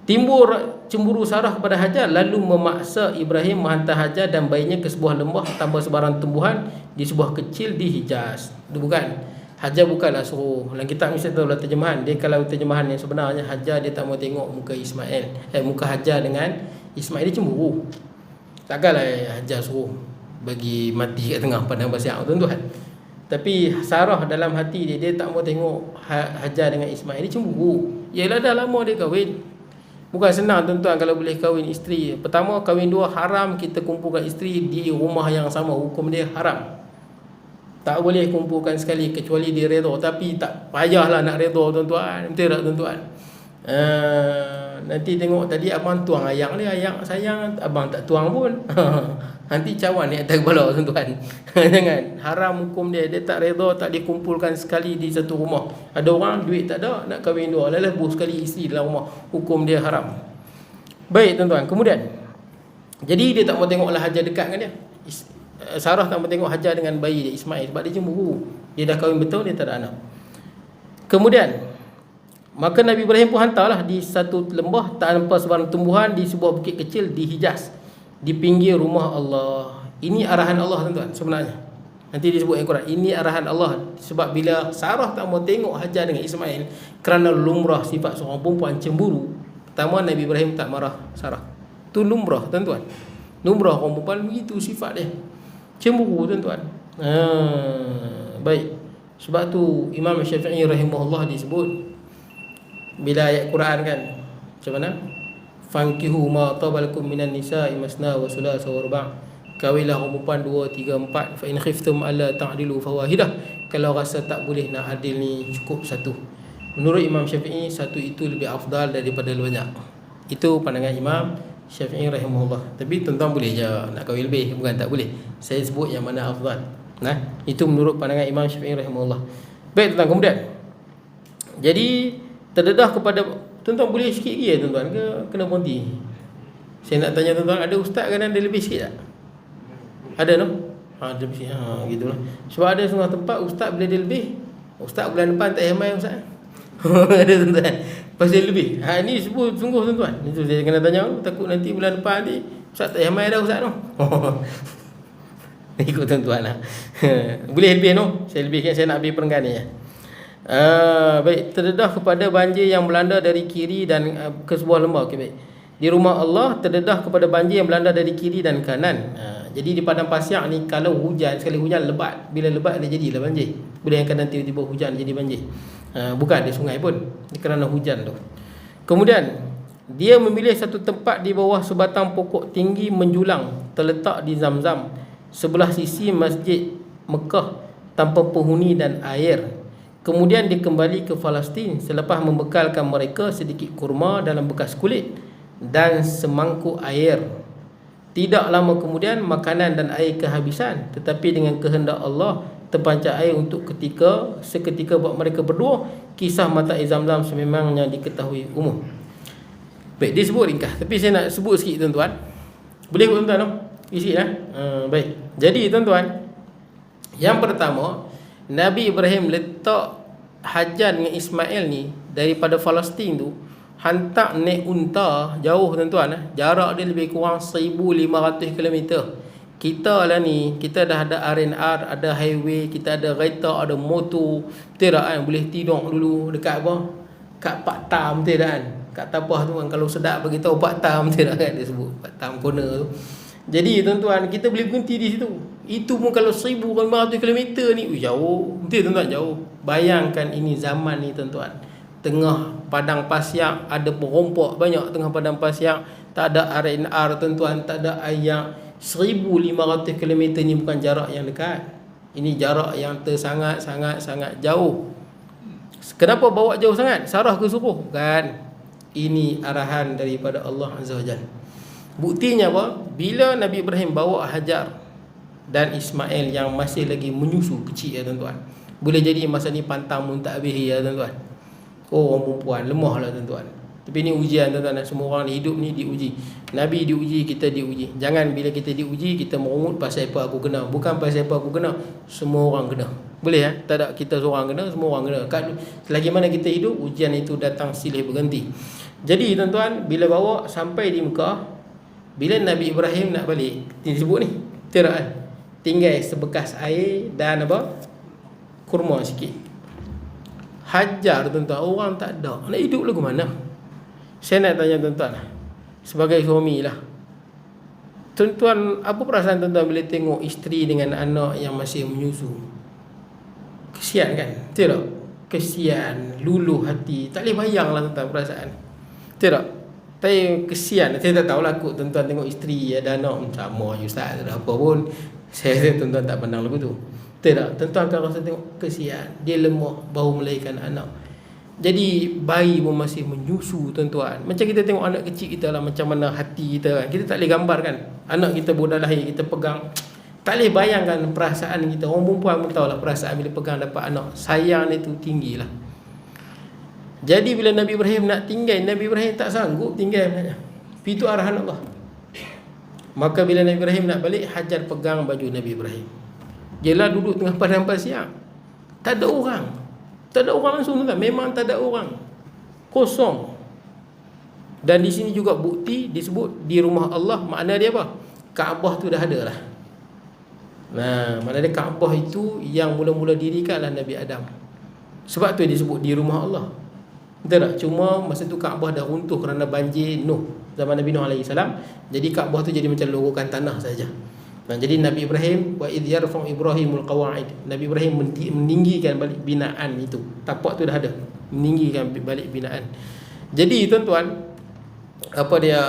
Timbul cemburu Sarah kepada Hajar, lalu memaksa Ibrahim menghantar Hajar dan bayinya ke sebuah lembah tanpa sebarang tumbuhan di sebuah kecil di Hijaz. Itu bukan Hajar, bukanlah suruh. Dalam kitab mesti tahulah terjemahan. Dia kalau terjemahan yang sebenarnya, Hajar dia tak mau tengok muka Ismail, muka Hajar dengan Ismail, dia cemburu. Takkanlah Hajar suruh bagi mati kat tengah padang pasir tuan-tuan. Tapi Sarah dalam hati dia, dia tak mau tengok Hajar dengan Ismail, dia cemburu. Yalah, dah lama dia kahwin. Bukan senang tuan-tuan kalau boleh kahwin isteri. Pertama, kahwin dua, haram kita kumpulkan isteri di rumah yang sama. Hukum dia haram. Tak boleh kumpulkan sekali kecuali dia redha. Tapi tak payahlah nak redha tuan-tuan. Betul tak tuan-tuan? Nanti tengok tadi abang tuang ayak ni, ayak sayang, abang tak tuang pun. Nanti cawan ni atas kepala tuan-tuan. Jangan. Haram hukum dia. Dia tak redha, tak dikumpulkan sekali di satu rumah. Ada orang duit tak ada, nak kahwin dua, lebih sekali isteri dalam rumah. Hukum dia haram. Baik tuan-tuan, kemudian jadi dia tak mau tengoklah Hajar dekat dengan dia. Sarah tak mau tengok Hajar dengan bayi dia Ismail sebab dia cemburu. Dia dah kahwin betul, dia tak ada anak. Kemudian maka Nabi Ibrahim pun hantarlah di satu lembah tanpa sebarang tumbuhan di sebuah bukit kecil di Hijaz, di pinggir rumah Allah. Ini arahan Allah tuan-tuan sebenarnya. Nanti disebut dalam Quran, ini arahan Allah. Sebab bila Sarah tak mau tengok Hajar dengan Ismail kerana lumrah sifat seorang perempuan cemburu, pertama Nabi Ibrahim tak marah Sarah. Tu lumrah tuan-tuan. Lumrah orang perempuan begitu sifat dia. Cemburu tuan-tuan. Baik. Sebab tu Imam Syafi'i rahimahullah disebut bila ayat Quran kan, macam mana? Fankihu ma tabalakum minan nisa'i masna wa sulasa wa ruba'. Kahwinlah orang perempuan 2, 3, 4. Fa in khiftum alla ta'dilu fawahidah. Kalau rasa tak boleh nak adil ni, cukup satu. Menurut Imam Syafi'i, satu itu lebih afdal daripada banyak. Itu pandangan Imam Syafi'i rahimahullah. Tapi tuan-tuan boleh je nak kahwin lebih, bukan tak boleh. Saya sebut yang mana afdal. Itu menurut pandangan Imam Syafi'i rahimahullah. Baik tuan-tuan, kemudian jadi terdedah kepada tuan-tuan, boleh sikit lagi tuan-tuan ke kena berhenti? Saya nak tanya tuan-tuan, ada ustaz kan ada lebih sikit tak? Ada no? Ada lebih sikit. Gitulah. Sebab ada setengah tempat ustaz bila dia lebih, ustaz bulan depan tak hamai ustaz. Ada tuan-tuan. Pasal lebih. Ni sebut sungguh tuan-tuan. Itu saya kena tanya, takut nanti bulan depan nanti ustaz tak hamai dah ustaz no. Ikut tuan-tuan lah. Boleh lebih no? Saya lebihkan, saya nak ambil perenggan ni ya. Baik, terdedah kepada banjir yang melanda dari kiri dan ke sebuah lembah. Okay, baik. Di rumah Allah terdedah kepada banjir yang melanda dari kiri dan kanan. Jadi di padang pasir ni kalau hujan, sekali hujan lebat, bila lebat dia jadilah banjir. Bila yang kanan tiba-tiba hujan jadi banjir. Bukan di sungai pun, kerana hujan tu. Kemudian dia memilih satu tempat di bawah sebatang pokok tinggi menjulang terletak di Zamzam, sebelah sisi Masjid Mekah tanpa penghuni dan air. Kemudian dia kembali ke Palestin selepas membekalkan mereka sedikit kurma dalam bekas kulit dan semangkuk air. Tidak lama kemudian makanan dan air kehabisan, tetapi dengan kehendak Allah terpancar air untuk seketika buat mereka berdua. Kisah mata air Zamzam sememangnya diketahui umum. Baik, dia sebut ringkas, tapi saya nak sebut sikit tuan-tuan. Boleh tuan-tuan no? Isi lah. Baik. Jadi tuan-tuan, yang pertama, Nabi Ibrahim letak Hajar dengan Ismail ni daripada Palestin tu, hantar naik unta jauh tuan-tuan. Jarak dia lebih kurang 1,500 km. Kita lah ni, kita dah ada RNR, ada highway, kita ada kereta, ada motor. Betul tak kan? Boleh tidur dulu dekat apa? Kat Pak Tam, betul tak kan? Kat Tapah tu kan, kalau sedap bagi tahu Pak Tam, betul tak kan? Dia sebut Pak Tam corner tu. Jadi tuan-tuan, kita boleh berhenti di situ. Itu pun kalau 1,500 km ni, jauh. Betul tuan-tuan, jauh. Bayangkan ini zaman ni tuan-tuan. Tengah padang pasir, ada perompak banyak tengah padang pasir. Tak ada RNR tuan-tuan, tak ada air. 1,500 km ni bukan jarak yang dekat. Ini jarak yang sangat jauh. Kenapa bawa jauh sangat? Sarah ke suruh? Bukan. Ini arahan daripada Allah Azza wa Jalla. Buktinya apa? Bila Nabi Ibrahim bawa Hajar dan Ismail yang masih lagi menyusu kecil ya tuan-tuan. Boleh jadi masa ni pantang pun tak habis ya tuan-tuan. Oh, orang perempuan lemah lah tuan-tuan. Tapi ni ujian tuan-tuan. Semua orang hidup ni diuji. Nabi diuji, kita diuji. Jangan bila kita diuji kita merungut pasal apa aku kena. Bukan pasal apa aku kena. Semua orang kena. Boleh ya? Tak ada kita seorang kena, semua orang kena. Selagi mana kita hidup, ujian itu datang silih berganti. Jadi tuan-tuan, bila bawa sampai di Mekah, bila Nabi Ibrahim nak balik, disebut ni, tidak kan? Tinggal sebekas air dan apa? Kurma sikit. Hajar tuan-tuan, orang tak ada. Nak hidup lagu mana? Saya nak tanya tuan-tuan, sebagai suami lah. Tuan-tuan, apa perasaan tuan-tuan bila tengok isteri dengan anak yang masih menyusu? Kesian kan? Tidak? Kesian, luluh hati. Tak boleh bayang lah tuan-tuan perasaan. Tidak? Tapi kesian. Saya tak tahulah kot tuan-tuan tengok isteri ada anak sama ustaz ada apa pun. Saya rasa tuan-tuan tak pandang lagu tu. Tidak, tuan-tuan akan rasa tengok kesian. Dia lemah baru melahirkan anak. Jadi bayi pun masih menyusu tuan-tuan. Macam kita tengok anak kecil kita lah, macam mana hati kita kan. Kita tak boleh gambarkan. Anak kita baru dah lahir, kita pegang. Tak boleh bayangkan perasaan kita. Orang perempuan pun tahu lah perasaan bila pegang dapat anak. Sayang itu tinggi lah. Jadi bila Nabi Ibrahim nak tinggal, Nabi Ibrahim tak sanggup tinggal. Itu arahan Allah. Maka bila Nabi Ibrahim nak balik, Hajar pegang baju Nabi Ibrahim. Jelah duduk tengah padang pasir. Tak ada orang. Tak ada orang langsung tuan. Memang tak ada orang. Kosong. Dan di sini juga bukti disebut di rumah Allah. Makna dia apa? Kaabah tu dah ada lah. Nah, makna dia Kaabah itu yang mula-mula dirikanlah Nabi Adam. Sebab tu disebut di rumah Allah. Betul tak? Cuma masa tu Kaabah dah runtuh kerana banjir Nuh, zaman Nabi Nuh AS. Jadi Kaabah tu jadi macam longgokan tanah saja. Nah, jadi Nabi Ibrahim, wa idh yarfa'u Ibrahimul qawa'id. Nabi Ibrahim meninggikan balik binaan itu. Tapak tu dah ada. Meninggikan balik binaan. Jadi tuan-tuan, apa dia,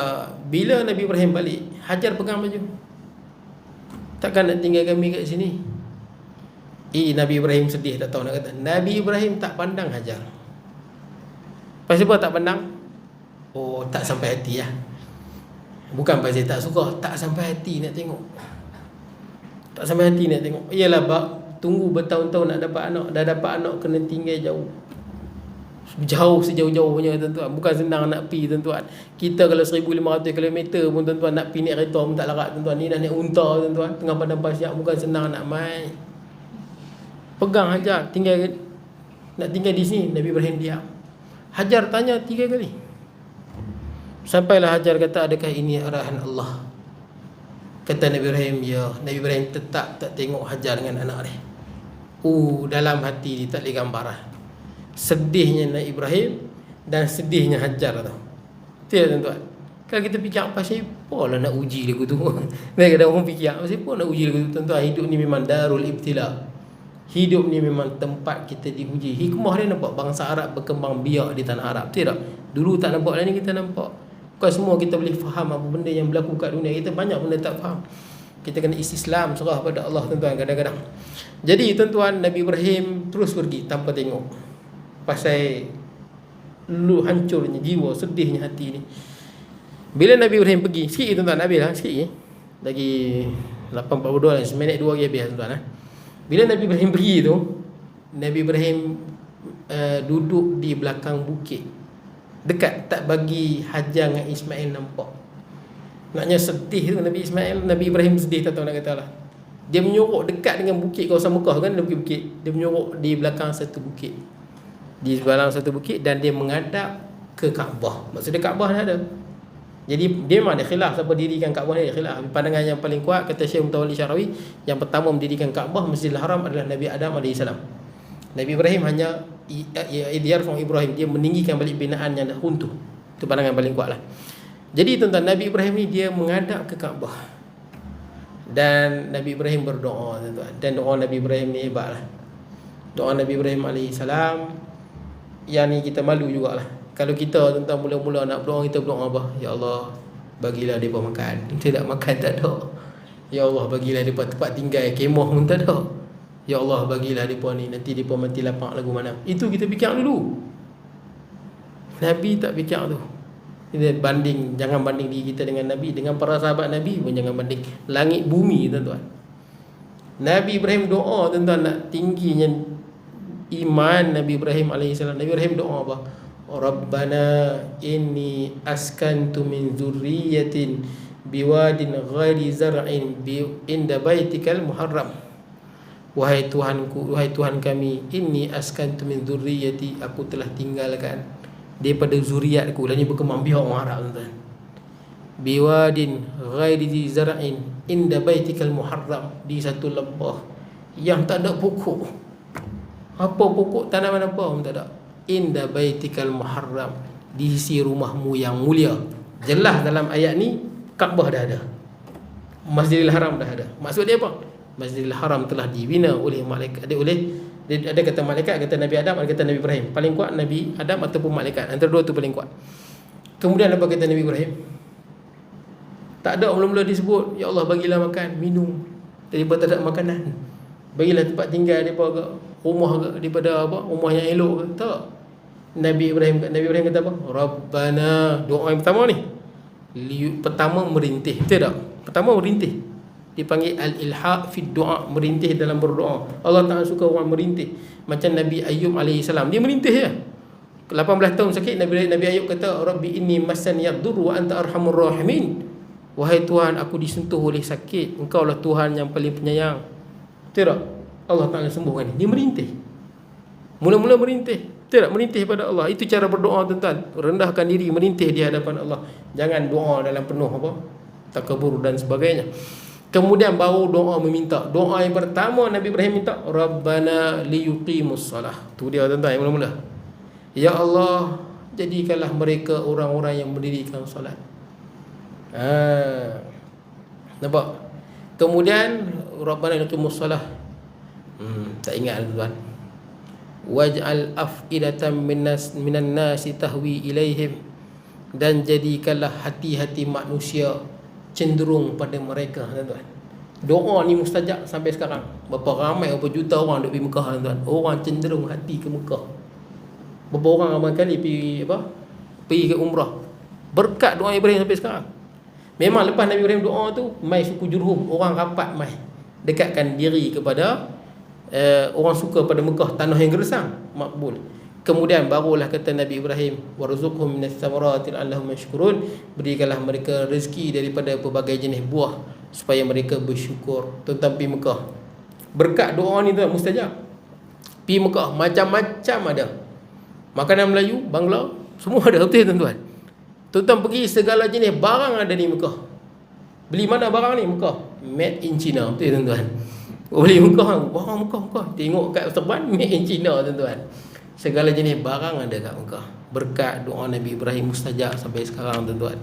bila Nabi Ibrahim balik, Hajar pegang baju. Takkan nak tinggal kami kat sini. Nabi Ibrahim sedih, tak tahu nak kata. Nabi Ibrahim tak pandang Hajar. Pasal apa tak pandang? Oh, tak sampai hati lah. Bukan pasal tak suka, tak sampai hati nak tengok. Tak sampai hati nak tengok. Yalah, tunggu bertahun-tahun nak dapat anak. Dah dapat anak kena tinggal jauh. Jauh sejauh-jauhnya tuan-tuan. Bukan senang nak pi tuan-tuan. Kita kalau 1,500 km pun tuan-tuan nak pi naik kereta pun tak larat tuan-tuan. Ni dah naik unta tuan-tuan. Tengah padang pasir, bukan senang nak main. Pegang Hajar, nak tinggal di sini. Nabi Ibrahim diam. Hajar tanya 3 kali. Sampailah Hajar kata, adakah ini arahan Allah? Kata Nabi Ibrahim, ya. Nabi Ibrahim tetap tak tengok Hajar dengan anak dia. Dalam hati dia tak boleh gambar lah. Sedihnya Nabi Ibrahim dan sedihnya Hajar tu. Tidak tuan-tuan. Kalau kita fikir pasal apa lah nak uji lagu tu. Kadang-kadang orang fikir pasal apa nak uji lagu tu. Tuan-tuan, hidup ni memang darul ibtila. Hidup ni memang tempat kita diuji. Hikmah dia nampak bangsa Arab berkembang biak di tanah Arab. Tidak. Dulu tak nampak, lah ni kita nampak. Bukan semua kita boleh faham apa benda yang berlaku kat dunia. Kita banyak benda tak faham. Kita kena istislam, serah pada Allah tuan-tuan kadang-kadang. Jadi tuan-tuan, Nabi Ibrahim terus pergi tanpa tengok. Pasal lu hancurnya jiwa, sedihnya hati ni. Bila Nabi Ibrahim pergi, sikit tuan-tuan, habis lah, sikit lagi 8:42 lah, seminit 2 lagi habis tuan-tuan. Bila Nabi Ibrahim pergi tu, Nabi Ibrahim duduk di belakang bukit. Dekat, tak bagi Hajar dengan Ismail nampak. Naknya sedih tu Nabi Ibrahim sedih, tak tahu nak kata lah. Dia menyorok dekat dengan bukit kawasan Mekah kan, ada bukit-bukit. Dia menyorok di belakang satu bukit. Di belakang satu bukit dan dia menghadap ke Kaabah. Maksudnya Kaabah ada. Jadi dia memang ada khilaf siapa dirikan Kaabah ni, ada khilaf. Pandangan yang paling kuat kata Syekh Mutawalli Syarawi, yang pertama mendirikan Kaabah Masjidil Haram adalah Nabi Adam AS. Nabi Ibrahim hanya Idyarfa'u Ibrahim, dia meninggikan balik binaan yang dah runtuh. Itu pandangan paling kuat lah. Jadi tuan-tuan, Nabi Ibrahim ni dia menghadap ke Kaabah. Dan Nabi Ibrahim berdoa, tuan-tuan. Dan doa Nabi Ibrahim ni hebatlah. Doa Nabi Ibrahim AS, yang ni kita malu jugalah. Kalau kita tentang mula-mula nak berdoa, kita berdoa apa? Ya Allah, bagilah mereka makan. Tidak makan tak ada. Ya Allah, bagilah mereka tempat tinggal, kemah pun tak ada. Ya Allah, bagilah mereka ni, nanti mereka mati lapang lagu mana. Itu kita fikir dulu. Nabi tak fikir tu. Kita banding, jangan banding diri kita dengan Nabi, dengan para sahabat Nabi pun jangan banding. Langit bumi, tuan-tuan. Nabi Ibrahim doa, tuan-tuan, nak tingginya iman Nabi Ibrahim AS. Nabi Ibrahim doa apa? Rabbana inni askantu min zurriyatin biwadin ghairi zar'in inda baitikal muharram. Wahai Tuhanku, wahai Tuhan kami, inni askantu min zurriyati, aku telah tinggalkan daripada zuriatku. Dan ini berkembang biak orang Arab, tuan-tuan. Biwadin ghairi zar'in inda baitikal muharram, di satu lembah yang tak ada pokok. Apa pokok, tanaman apa pun tak ada. Inda baitikal muharram, di sisi rumahmu yang mulia. Jelas dalam ayat ni Kaabah dah ada, Masjidil Haram dah ada. Maksud dia apa? Masjidil Haram telah dibina oleh malaikat. Ada kata malaikat, kata Nabi Adam, ada kata Nabi Ibrahim. Paling kuat Nabi Adam ataupun malaikat, antara dua tu paling kuat. Kemudian apa kata Nabi Ibrahim? Tak ada mula-mula disebut ya Allah bagilah makan, minum, daripada tak ada makanan. Bagilah tempat tinggal daripada rumah ke, daripada apa, rumah yang elok ke. Tak. Nabi Ibrahim kata apa? Rabbana. Doa yang pertama ni, pertama merintih. Betul tak? Pertama merintih. Dipanggil al-ilha fi doa, merintih dalam berdoa. Allah Ta'ala suka orang merintih. Macam Nabi Ayub AS, dia merintih ya. 18 tahun sakit, Nabi Ayub kata, Rabbi inni massan yadur wa anta arhamur rahimin. Wahai Tuhan, aku disentuh oleh sakit, Engkau lah Tuhan yang paling penyayang. Betul tak? Allah Ta'ala sembuhkan. Dia merintih. Mula-mula merintih. Betul tak? Merintih pada Allah. Itu cara berdoa, tuan-tuan. Rendahkan diri, merintih di hadapan Allah. Jangan doa dalam penuh apa, takabur dan sebagainya. Kemudian baru doa meminta. Doa yang pertama Nabi Ibrahim minta, Rabbana liyuqimus salah. Tu dia, tuan-tuan, yang mula-mula. Ya Allah, jadikanlah mereka orang-orang yang mendirikan solat. Nampak? Kemudian Rabbana liyuqimus salah. Tak ingat, tuan-tuan. Waj'al af'idatan minan nasi tahwi ilaihim, dan jadikanlah hati-hati manusia cenderung pada mereka, tuan-tuan. Doa ni mustajab sampai sekarang. Berapa ramai, berapa juta orang duk pergi Mekah, tuan-tuan. Orang cenderung hati ke Mekah. Berapa orang ramai kali pergi ke umrah berkat doa Ibrahim sampai sekarang. Memang lepas Nabi Ibrahim doa tu, mai suku Jurhum, orang rapat mai dekatkan diri kepada orang suka pada Mekah, tanah yang gersang, makbul. Kemudian barulah kata Nabi Ibrahim, warzuqhum minas samarati la'allahum yashkurun, berikanlah mereka rezeki daripada pelbagai jenis buah supaya mereka bersyukur. Tuan-tuan pergi Mekah, berkat doa ni, tuan, mustajab. Pergi Mekah, macam-macam ada. Makanan Melayu, Bangla, semua ada, betul, tuan-tuan. Tuan-tuan pergi, segala jenis barang ada di Mekah. Beli mana barang ni? Mekah, made in China, betul, tuan-tuan. Beli Mekah, barang Mekah. Tengok kat serban, made in China, tuan-tuan. Segala jenis barang ada kat Mekah. Berkat doa Nabi Ibrahim mustajab sampai sekarang, tuan-tuan.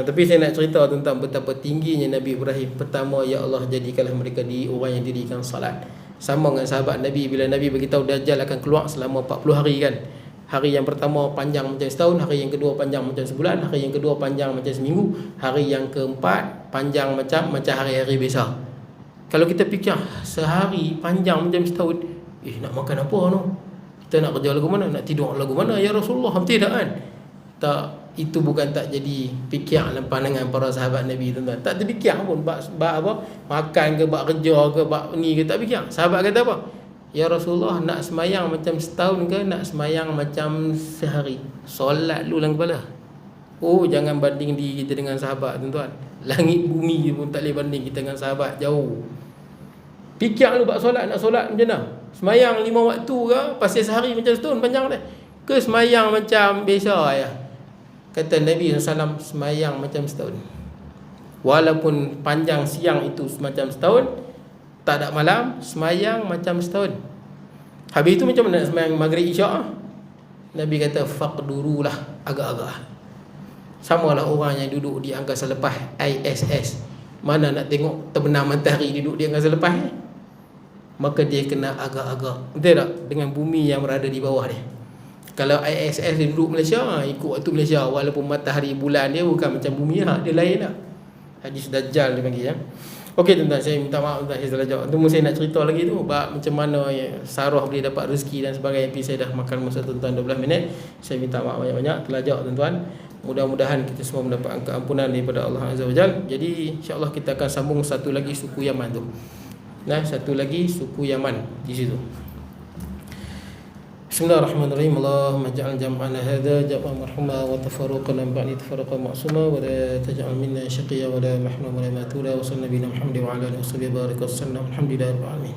Tapi saya nak cerita tentang betapa tingginya Nabi Ibrahim. Pertama, ya Allah, jadikanlah mereka orang yang dirikan salat. Sama dengan sahabat Nabi, bila Nabi beritahu Dajjal akan keluar selama 40 hari kan. Hari yang pertama panjang macam setahun, hari yang kedua panjang macam sebulan, hari yang kedua panjang macam seminggu, hari yang keempat panjang macam hari-hari biasa. Kalau kita fikir sehari panjang macam setahun, nak makan apa no? Kita nak kerja lagu mana? Nak tidur lagu mana? Ya Rasulullah, tidak kan? Tak, itu bukan tak jadi fikir dalam pandangan para sahabat Nabi, tuan-tuan. Tak terfikir pun bab apa? Makan ke, bab kerja ke, bab ni ke, tak fikir. Sahabat kata apa? Ya Rasulullah, nak semayang macam setahun ke, nak semayang macam sehari? Solat dulu dalam kepala. Oh, jangan banding diri kita dengan sahabat, tuan-tuan. Langit bumi pun tak boleh banding kita dengan sahabat, jauh. Fikir dulu bab solat, nak solat macam mana? Semayang 5 waktu ke, pasal sehari macam setahun panjang dah? Ke semayang macam biasa ya? Kata Nabi SAW, semayang macam setahun. Walaupun panjang siang itu macam setahun, tak ada malam, semayang macam setahun. Habis itu macam mana semayang maghrib isyak? Nabi kata, faqdurulah, agak-agak. Samalah orang yang duduk di angkasa lepas ISS, Mana nak tengok terbenam matahari duduk dia dengan selepas ni? Maka dia kena agak-agak, betul tak? Dengan bumi yang berada di bawah dia. Kalau ISS dia duduk Malaysia, ikut waktu Malaysia, walaupun matahari bulan dia bukan macam bumi lah, dia lain lah. Hadis Dajjal dia panggil ya. Okey tuan-tuan, saya minta maaf tuan, saya salah jawab. Tunggu saya nak cerita lagi tu macam mana Sarah boleh dapat rezeki dan sebagainya. Tapi saya dah makan masa tuan-tuan 12 minit. Saya minta maaf banyak-banyak telah jawab tuan-tuan. Mudah-mudahan kita semua mendapat keampunan daripada Allah Azza wa Jalla. Jadi insya-Allah kita akan sambung satu lagi suku Yaman tu. Nah, satu lagi suku Yaman di situ. Bismillahirrahmanirrahim. Allahumma ij'al jam'ana hadza jam'an marhuma wa tafarruqana min ba'di tafarruqan ma'suma wa la taj'al minna shaqiyya wa la mahmuma wa la matula wa sallallahu nabiyina Muhammad wa ala alihi wa sahbihi baraka wa sallam. Alhamdulillahirabbil alamin.